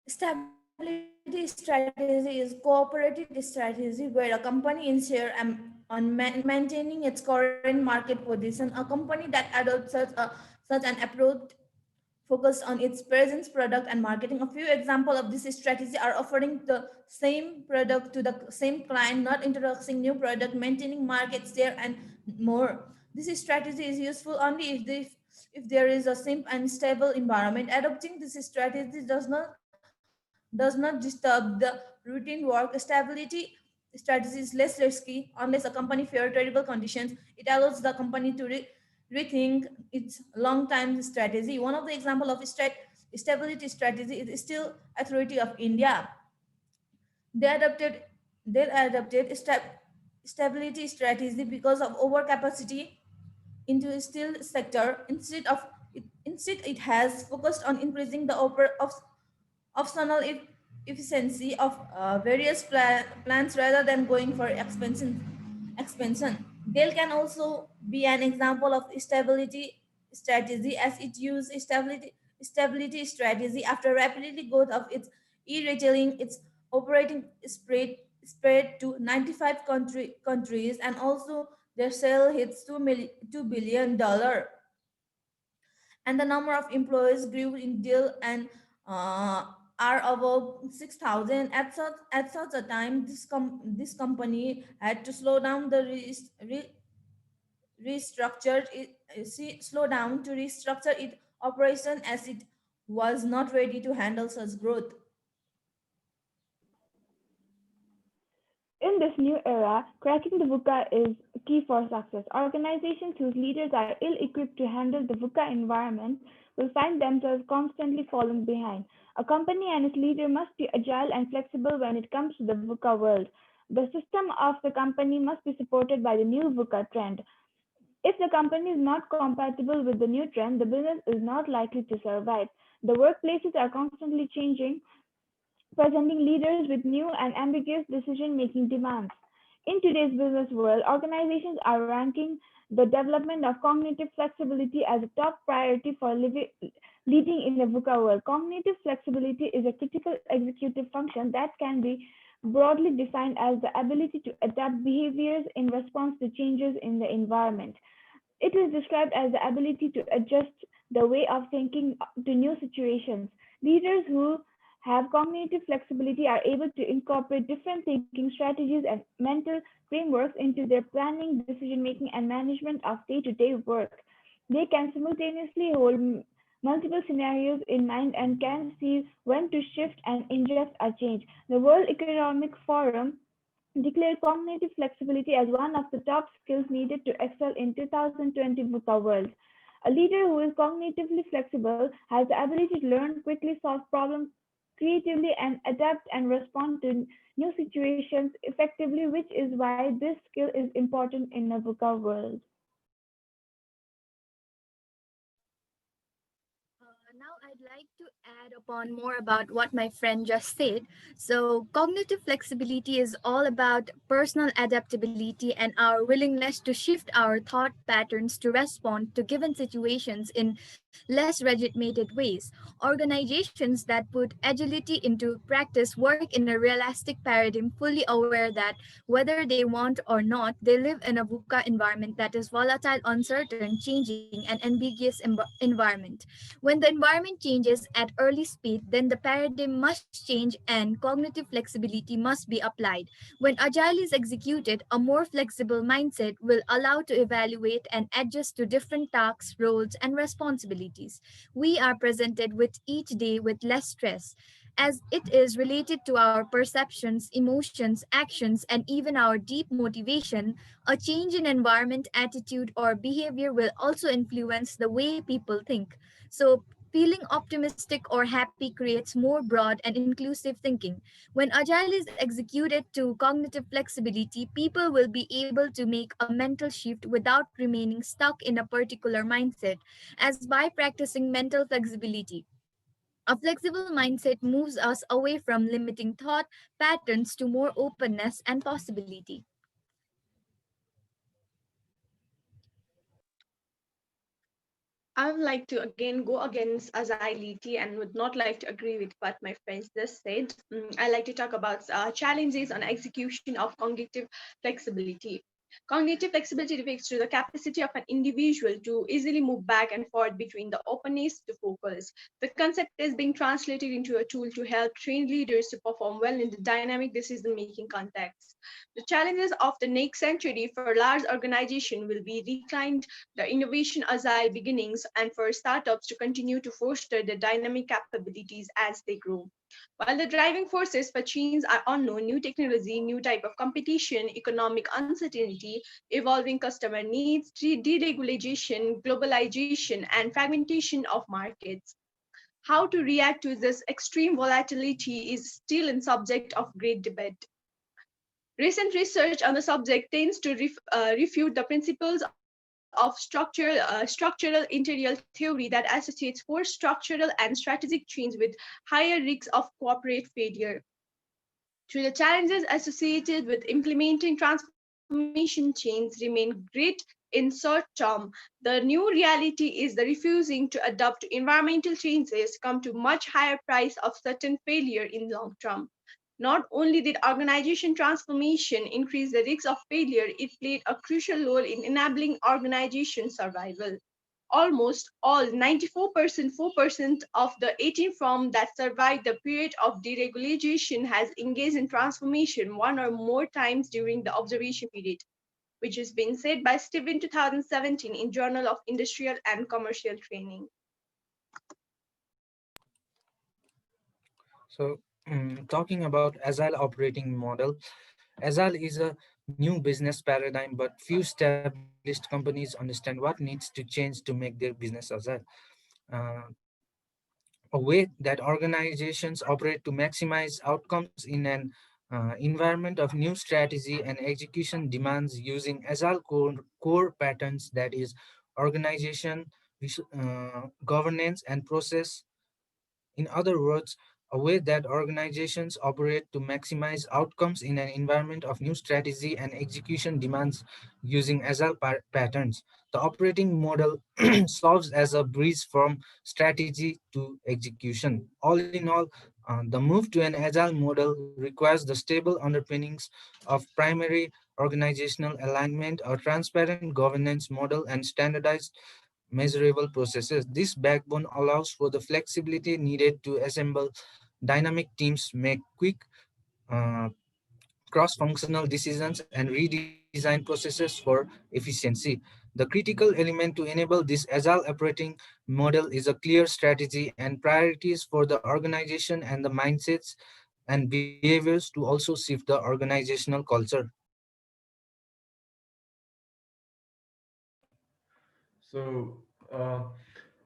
Stability strategy is cooperative strategy where a company ensure maintaining its current market position. A company that adopts such an approach focused on its presence, product, and marketing. A few examples of this strategy are offering the same product to the same client, not introducing new product, maintaining market share, and more. This strategy is useful only if there is a simple and stable environment. Adopting this strategy does not disturb the routine work. Stability strategy is less risky unless a company faces terrible conditions. It allows the company to rethink its long-term strategy. One of the example of stability strategy is Steel Authority of India. They adopted stability strategy because of overcapacity into steel sector. Instead it has focused on increasing the optional efficiency of various plants rather than going for expansion. Dell can also be an example of stability strategy as it used stability strategy after rapidly growth of its e-retailing. Its operating spread to 95 countries, and also their sale hits $2 billion, and the number of employees grew in Dell and uh, are above 6,000. At such a time, this company had to slow down the restructured it, slow down to restructure its operation as it was not ready to handle such growth. In this new era, cracking the VUCA is key for success. Organizations whose leaders are ill equipped to handle the VUCA environment will find themselves constantly falling behind. A company and its leader must be agile and flexible when it comes to the VUCA world. The system of the company must be supported by the new VUCA trend. If the company is not compatible with the new trend, the business is not likely to survive. The workplaces are constantly changing, presenting leaders with new and ambiguous decision-making demands. In today's business world, organizations are ranking the development of cognitive flexibility as a top priority for leading in the VUCA world. Cognitive flexibility is a critical executive function that can be broadly defined as the ability to adapt behaviors in response to changes in the environment. It is described as the ability to adjust the way of thinking to new situations. Leaders who have cognitive flexibility are able to incorporate different thinking strategies and mental frameworks into their planning, decision making, and management of day to day work. They can simultaneously hold multiple scenarios in mind and can see when to shift and inject a change. The World Economic Forum declared cognitive flexibility as one of the top skills needed to excel in 2020 VUCA world. A leader who is cognitively flexible has the ability to learn, quickly solve problems creatively, and adapt and respond to new situations effectively, which is why this skill is important in a VUCA world. Now, I'd like to add upon more about what my friend just said. So, cognitive flexibility is all about personal adaptability and our willingness to shift our thought patterns to respond to given situations in less regimented ways. Organizations that put agility into practice work in a realistic paradigm, fully aware that whether they want or not, they live in a VUCA environment that is volatile, uncertain, changing, and ambiguous environment. When the environment changes at early speed, then the paradigm must change and cognitive flexibility must be applied. When Agile is executed, a more flexible mindset will allow to evaluate and adjust to different tasks, roles, and responsibilities. We are presented with each day with less stress, as it is related to our perceptions, emotions, actions, and even our deep motivation. A change in environment, attitude, or behavior will also influence the way people think. So, feeling optimistic or happy creates more broad and inclusive thinking. When Agile is executed to cognitive flexibility, people will be able to make a mental shift without remaining stuck in a particular mindset, as by practicing mental flexibility. A flexible mindset moves us away from limiting thought patterns to more openness and possibility. I would like to again go against agility and would not like to agree with what my friends just said. I like to talk about challenges on execution of cognitive flexibility. Cognitive flexibility refers to the capacity of an individual to easily move back and forth between the openness to focus. The concept is being translated into a tool to help train leaders to perform well in the dynamic decision-making context. The challenges of the next century for large organizations will be reclined the innovation agile beginnings and for startups to continue to foster the dynamic capabilities as they grow. While the driving forces for change are unknown, new technology, new type of competition, economic uncertainty, evolving customer needs, deregulation, globalization, and fragmentation of markets. How to react to this extreme volatility is still in subject of great debate. Recent research on the subject tends to refute the principles of structural interior theory that associates forced structural and strategic change with higher risks of corporate failure. Through the challenges associated with implementing transformation chains remain great in short term, the new reality is the refusing to adapt to environmental changes come to much higher price of certain failure in long term. Not only did organization transformation increase the risk of failure, it played a crucial role in enabling organization survival. Almost all 94% 4% of the 18 firms that survived the period of deregulation has engaged in transformation one or more times during the observation period, which has been said by Steve in 2017 in Journal of Industrial and Commercial Training. So, talking about agile operating model, agile is a new business paradigm, but few established companies understand what needs to change to make their business agile. Uh, a way that organizations operate to maximize outcomes in an environment of new strategy and execution demands using agile core patterns, that is organization, governance, and process. In other words, a way that organizations operate to maximize outcomes in an environment of new strategy and execution demands using agile patterns. The operating model serves as a bridge from strategy to execution. All in all, the move to an agile model requires the stable underpinnings of primary organizational alignment, a transparent governance model, and standardized measurable processes. This backbone allows for the flexibility needed to assemble dynamic teams, make quick uh, cross-functional decisions, and redesign processes for efficiency. The critical element to enable this agile operating model is a clear strategy and priorities for the organization and the mindsets and behaviors to also shift the organizational culture. So,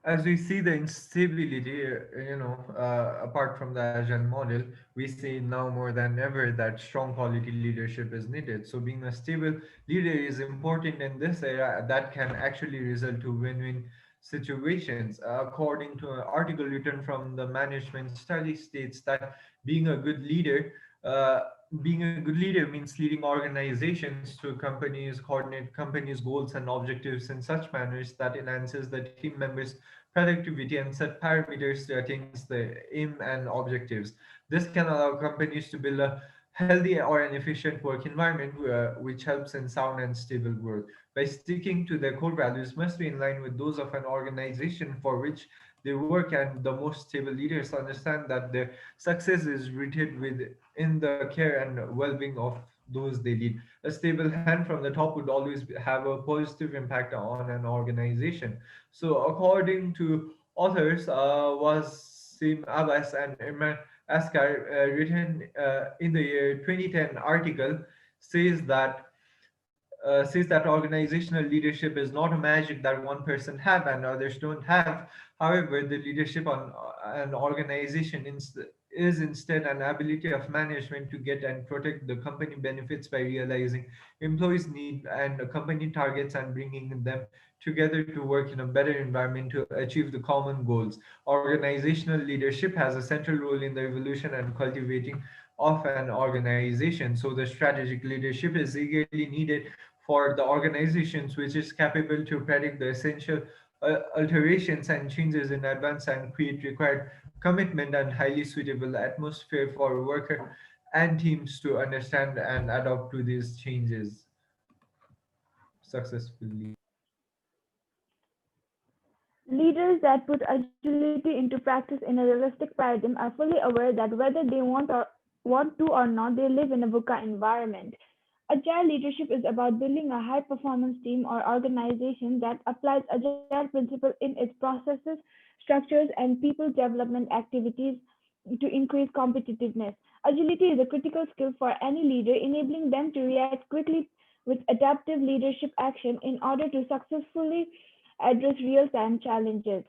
as we see the instability, apart from the agile model, we see now more than ever that strong quality leadership is needed. So, being a stable leader is important in this era that can actually result to win-win situations. According to an article written from the management study, states that being a good leader, uh, being a good leader means leading organizations to companies, coordinate companies' goals and objectives in such manners that enhances the team members' productivity and set parameters to attain the aim and objectives. This can allow companies to build a healthy or an efficient work environment which helps in sound and stable growth. By sticking to their core values must be in line with those of an organization for which they work, and the most stable leaders understand that their success is rooted within the care and well-being of those they lead. A stable hand from the top would always have a positive impact on an organization. So, according to authors, Wasim Abbas and Imran Askar, written in the year 2010 article, says that organizational leadership is not a magic that one person have and others don't have. However, the leadership on an organization is instead an ability of management to get and protect the company benefits by realizing employees' need and company targets and bringing them together to work in a better environment to achieve the common goals. Organizational leadership has a central role in the evolution and cultivating of an organization. So the strategic leadership is eagerly needed for the organizations which is capable to predict the essential alterations and changes in advance and create required commitment and highly suitable atmosphere for worker and teams to understand and adapt to these changes successfully. Leaders that put agility into practice in a realistic paradigm are fully aware that whether they want to or not, they live in a VUCA environment. Agile leadership is about building a high performance team or organization that applies agile principles in its processes, structures, and people development activities to increase competitiveness. Agility is a critical skill for any leader, enabling them to react quickly with adaptive leadership action in order to successfully address real time challenges.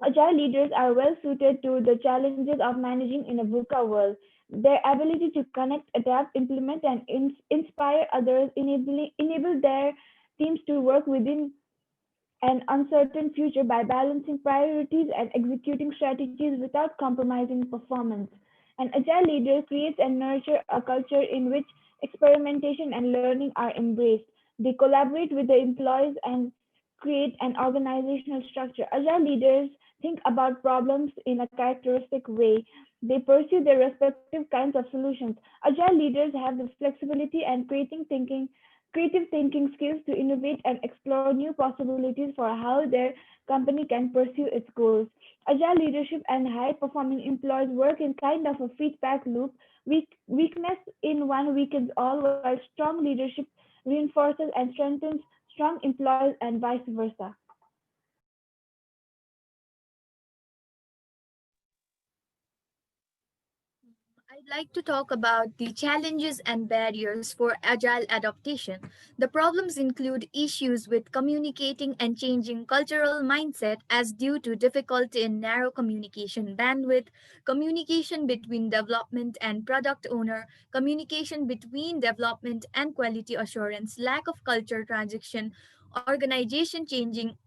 Agile leaders are well suited to the challenges of managing in a VUCA world. Their ability to connect, adapt, implement, and inspire others enable their teams to work within an uncertain future by balancing priorities and executing strategies without compromising performance. An agile leader creates and nurtures a culture in which experimentation and learning are embraced. They collaborate with the employees and create an organizational structure. Agile leaders think about problems in a characteristic way. They pursue their respective kinds of solutions. Agile leaders have the flexibility and creative thinking skills to innovate and explore new possibilities for how their company can pursue its goals. Agile leadership and high performing employees work in kind of a feedback loop. Weakness in one weakens all, while strong leadership reinforces and strengthens strong employees and vice versa. I'd like to talk about the challenges and barriers for agile adaptation. The problems include issues with communicating and changing cultural mindset as due to difficulty in narrow communication bandwidth, communication between development and product owner, communication between development and quality assurance, lack of culture transition, organization changing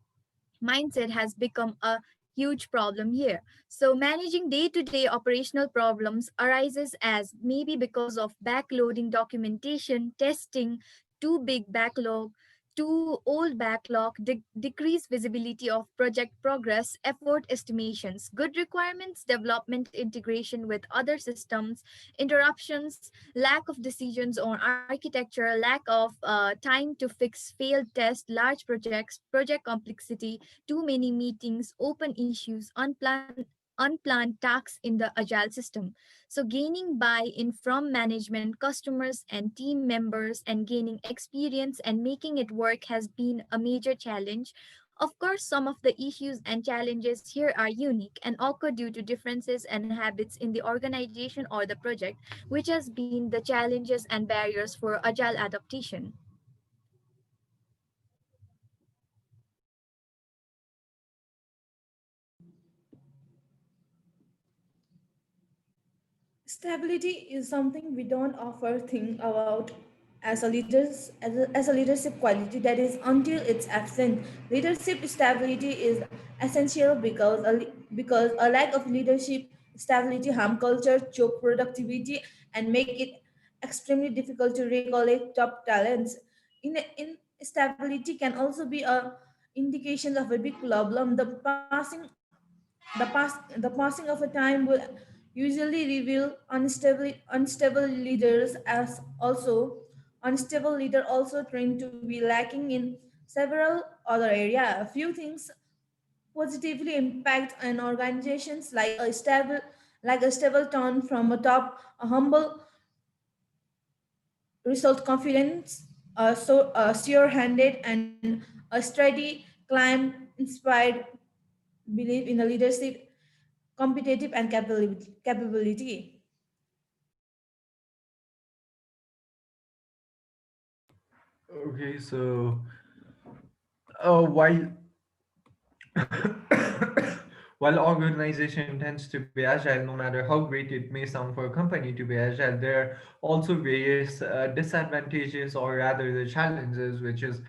mindset has become a huge problem here. So managing day-to-day operational problems arises as maybe because of backloading documentation, testing, too big backlog, too old backlog, decreased visibility of project progress, effort estimations, good requirements, development integration with other systems, interruptions, lack of decisions on architecture, lack of time to fix failed tests, large projects, project complexity, too many meetings, open issues, unplanned tasks in the agile system. So gaining buy-in from management, customers and team members and gaining experience and making it work has been a major challenge. Of course, some of the issues and challenges here are unique and occur due to differences and habits in the organization or the project, which has been the challenges and barriers for agile adaptation. Stability is something we don't often think about as a leadership quality that is until it's absent. Leadership stability is essential because a lack of leadership stability harm culture, choke productivity, and make it extremely difficult to recollect top talents. In stability can also be a indication of a big problem. The passing of a time will usually reveal unstable leaders as also unstable leader also trained to be lacking in several other areas. A few things positively impact an organizations like a stable tone from a top, a humble result confidence, sure-handed and a steady climb inspired belief in the leadership competitive and capability. Okay, so while while organization tends to be agile, no matter how great it may sound for a company to be agile, there are also various disadvantages, or rather the challenges, which is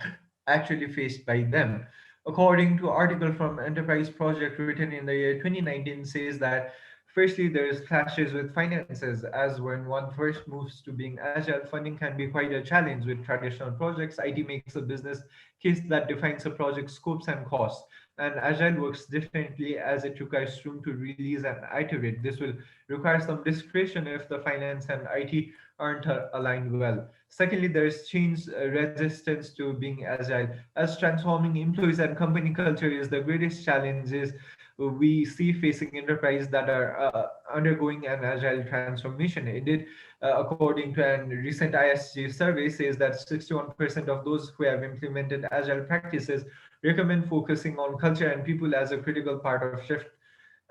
actually faced by them. According to article from Enterprise Project written in the year 2019 says that firstly there's clashes with finances, as when one first moves to being agile, funding can be quite a challenge with traditional projects. IT makes a business case that defines a project scopes and costs, and agile works differently as it requires room to release and iterate. This will require some discretion if the finance and IT aren't aligned well. Secondly, there's change resistance to being agile, as transforming employees and company culture is the greatest challenges we see facing enterprises that are undergoing an agile transformation. Indeed, according to a recent ISG survey, says that 61% of those who have implemented agile practices recommend focusing on culture and people as a critical part of shift.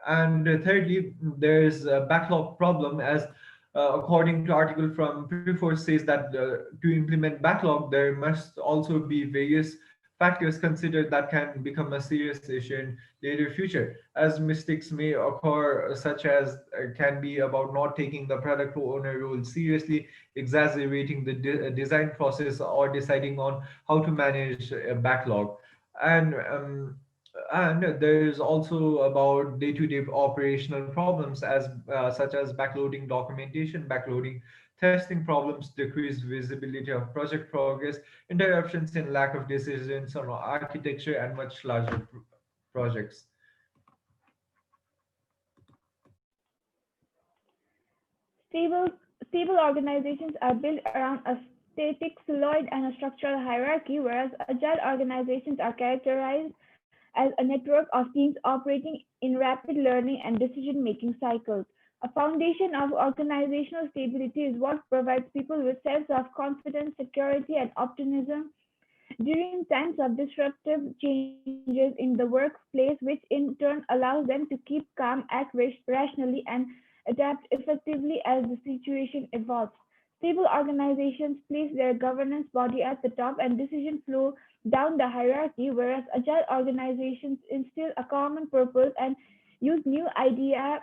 And thirdly, there's a backlog problem, as according to article from Preforce says that to implement backlog, there must also be various factors considered that can become a serious issue in later future, as mistakes may occur, such as can be about not taking the product owner role seriously, exaggerating the design process, or deciding on how to manage a backlog. And um, and there's also about day-to-day operational problems, as such as backloading documentation, backloading testing problems, decreased visibility of project progress, interruptions in lack of decisions on architecture, and much larger projects. Stable, stable organizations are built around a static solid and a structural hierarchy, whereas agile organizations are characterized as a network of teams operating in rapid learning and decision-making cycles. A foundation of organizational stability is what provides people with sense of confidence, security, and optimism during times of disruptive changes in the workplace, which in turn allows them to keep calm, act rationally, and adapt effectively as the situation evolves. Stable organizations place their governance body at the top and decision flow down the hierarchy, whereas agile organizations instill a common purpose and use new idea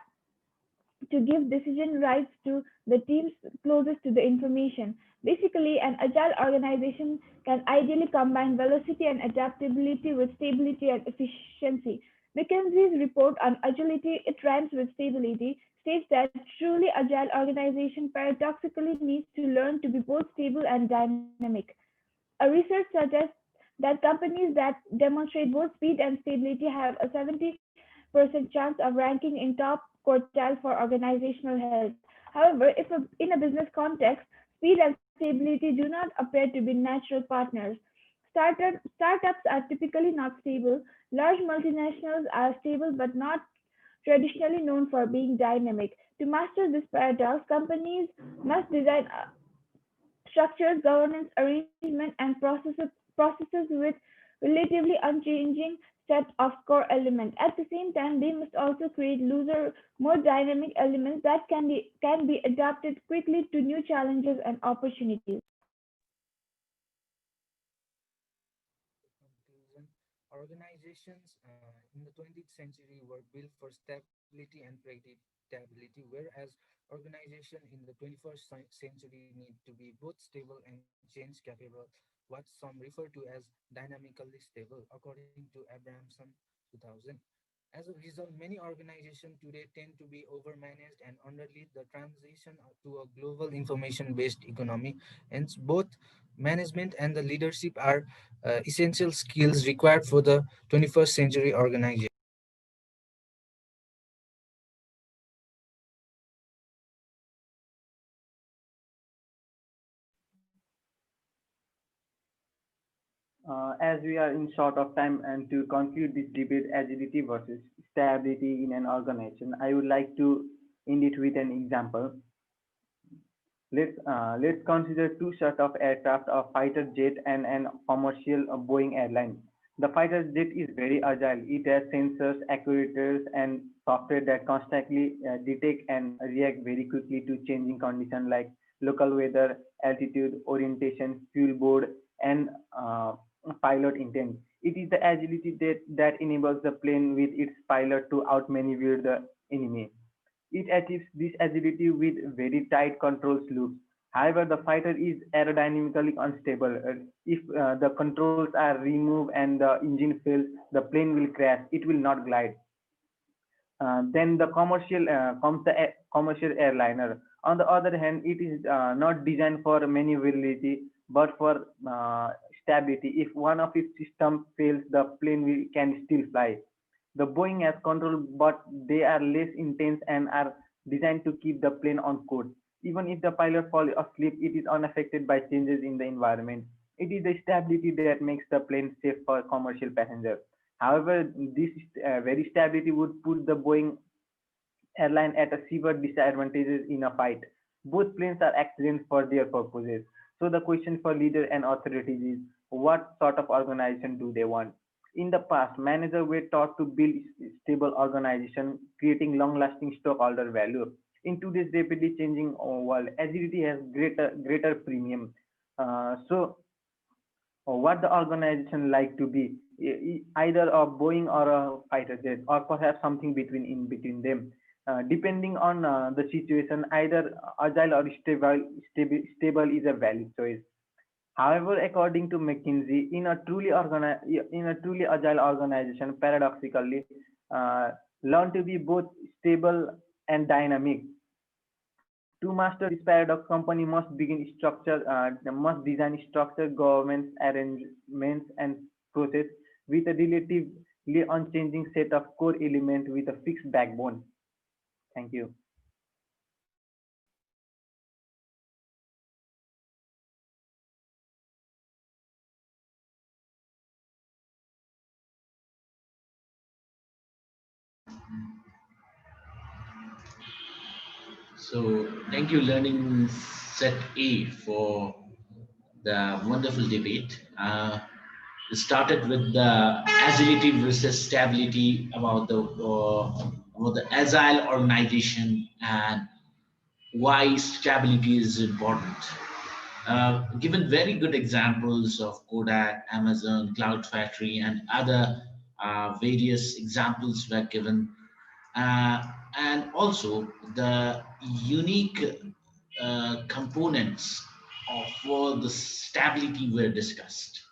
to give decision rights to the teams closest to the information. Basically, an agile organization can ideally combine velocity and adaptability with stability and efficiency. McKinsey's report on agility, it rhymes with stability, states that truly agile organization paradoxically needs to learn to be both stable and dynamic. A research suggests that companies that demonstrate both speed and stability have a 70% chance of ranking in top quartile for organizational health. However, in a business context, speed and stability do not appear to be natural partners. Startups are typically not stable. Large multinationals are stable but not traditionally known for being dynamic. To master this paradox, companies must design structures, governance, arrangement, and processes with relatively unchanging set of core elements. At the same time, they must also create looser, more dynamic elements that can be adapted quickly to new challenges and opportunities. Conclusion, organizations in the 20th century were built for stability and predictability, whereas organization in the 21st century need to be both stable and change capable, what some refer to as dynamically stable, according to Abramson 2000. As a result, many organizations today tend to be overmanaged and underlead the transition to a global information-based economy. Hence, both management and the leadership are essential skills required for the 21st century organization. As we are in short of time and to conclude this debate, agility versus stability in an organization, I would like to end it with an example. Let's consider two sort of aircraft, a fighter jet and an commercial Boeing airline. The fighter jet is very agile. It has sensors, actuators, and software that constantly detect and react very quickly to changing conditions like local weather, altitude, orientation, fuel board, and pilot intent. It is the agility that enables the plane with its pilot to outmaneuver the enemy. It achieves this agility with very tight controls loops. However, the fighter is aerodynamically unstable. If the controls are removed and the engine fails, the plane will crash. It will not glide. Then the commercial airliner. On the other hand, it is not designed for maneuverability but for stability. If one of its systems fails, the plane can still fly. The Boeing has control, but they are less intense and are designed to keep the plane on course. Even if the pilot falls asleep, it is unaffected by changes in the environment. It is the stability that makes the plane safe for commercial passengers. However, this very stability would put the Boeing airline at a severe disadvantage in a fight. Both planes are accidents for their purposes. So the question for leader and authorities is, what sort of organization do they want? In the past, managers were taught to build stable organization, creating long-lasting stockholder value. In today's rapidly changing world, agility has greater premium. So what the organization like to be, either a Boeing or a fighter jet, or perhaps something between them. Depending on the situation, either agile or stable is a valid choice. However, according to McKinsey, in a truly agile organization, paradoxically, learn to be both stable and dynamic. To master this paradox, company must design structure, governance, arrangements, and process with a relatively unchanging set of core elements with a fixed backbone. Thank you. So thank you, Learning Set A, for the wonderful debate. It started with the agility versus stability about the agile organization and why stability is important. Given very good examples of Kodak, Amazon, Cloud Factory, and other various examples were given, uh, and also the unique components of the stability were discussed,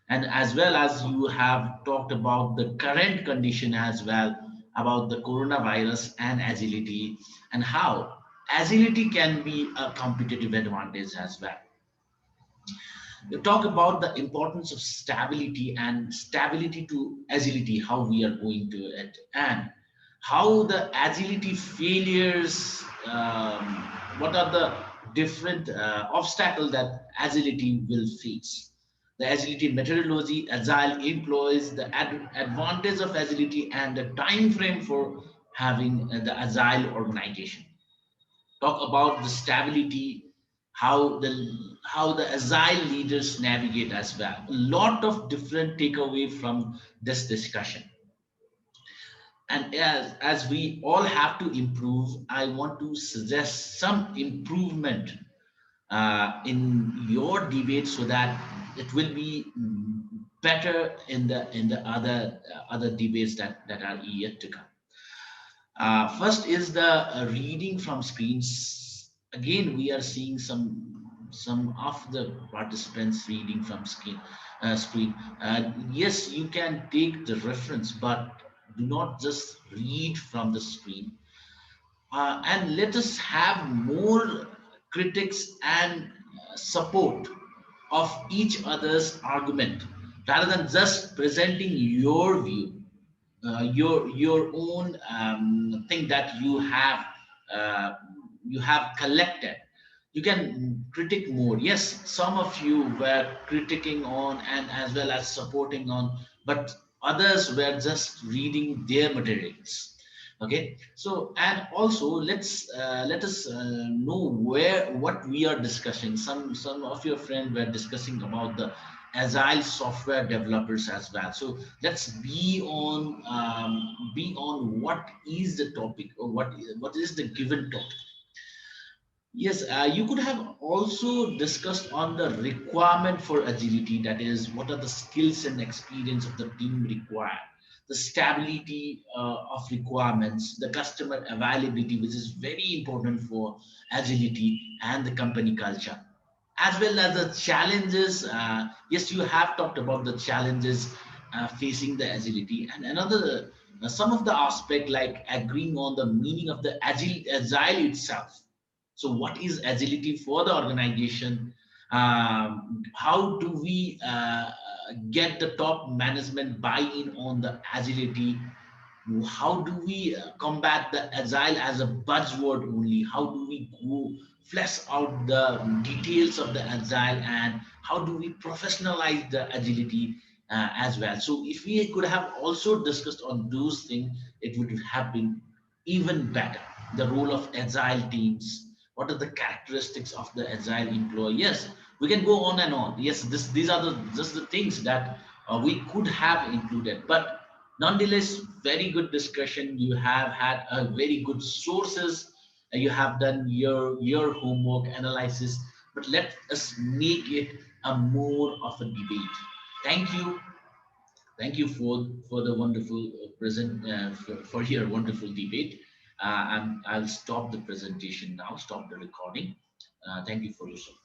and as well as you have talked about the current condition as well, about the coronavirus and agility, and how agility can be a competitive advantage as well. You talk about the importance of stability and stability to agility, how we are going to it, and how the agility failures, what are the different obstacles that agility will face. The agility methodology, agile employs the advantage of agility and the time frame for having the agile organization. Talk about the stability, how the agile leaders navigate as well. A lot of different takeaway from this discussion. And as we all have to improve, I want to suggest some improvement in your debate so that it will be better in the other debates that are yet to come. First is the reading from screens. Again, we are seeing some of the participants reading from screen. Yes, you can take the reference, but do not just read from the screen. And let us have more critics and support of each other's argument rather than just presenting your view, your own thing that uh, you have collected. You can critique more. Yes, some of you were critiquing on and as well as supporting on, but others were just reading their materials. Okay, so and also let us know where what we are discussing. Some of your friends were discussing about the agile software developers as well. So let's be on what is the topic, or what is the given topic. Yes, you could have also discussed on the requirement for agility. That is, what are the skills and experience of the team required, the stability of requirements, the customer availability, which is very important for agility, and the company culture, as well as the challenges. Yes, you have talked about the challenges facing the agility, and another some of the aspect like agreeing on the meaning of the agile itself. So, what is agility for the organization? How do we get the top management buy-in on the agility? How do we combat the agile as a buzzword only? How do we go flesh out the details of the agile, and how do we professionalize the agility as well? So if we could have also discussed on those things, it would have been even better. The role of agile teams, what are the characteristics of the agile employee? Yes, we can go on and on. Yes, these are just the things that we could have included, but nonetheless, very good discussion. You have had a very good sources. You have done your homework analysis. But let us make it a more of a debate. Thank you. Thank you for the wonderful present for your wonderful debate. I'll stop the presentation now. Stop the recording. Thank you for your support.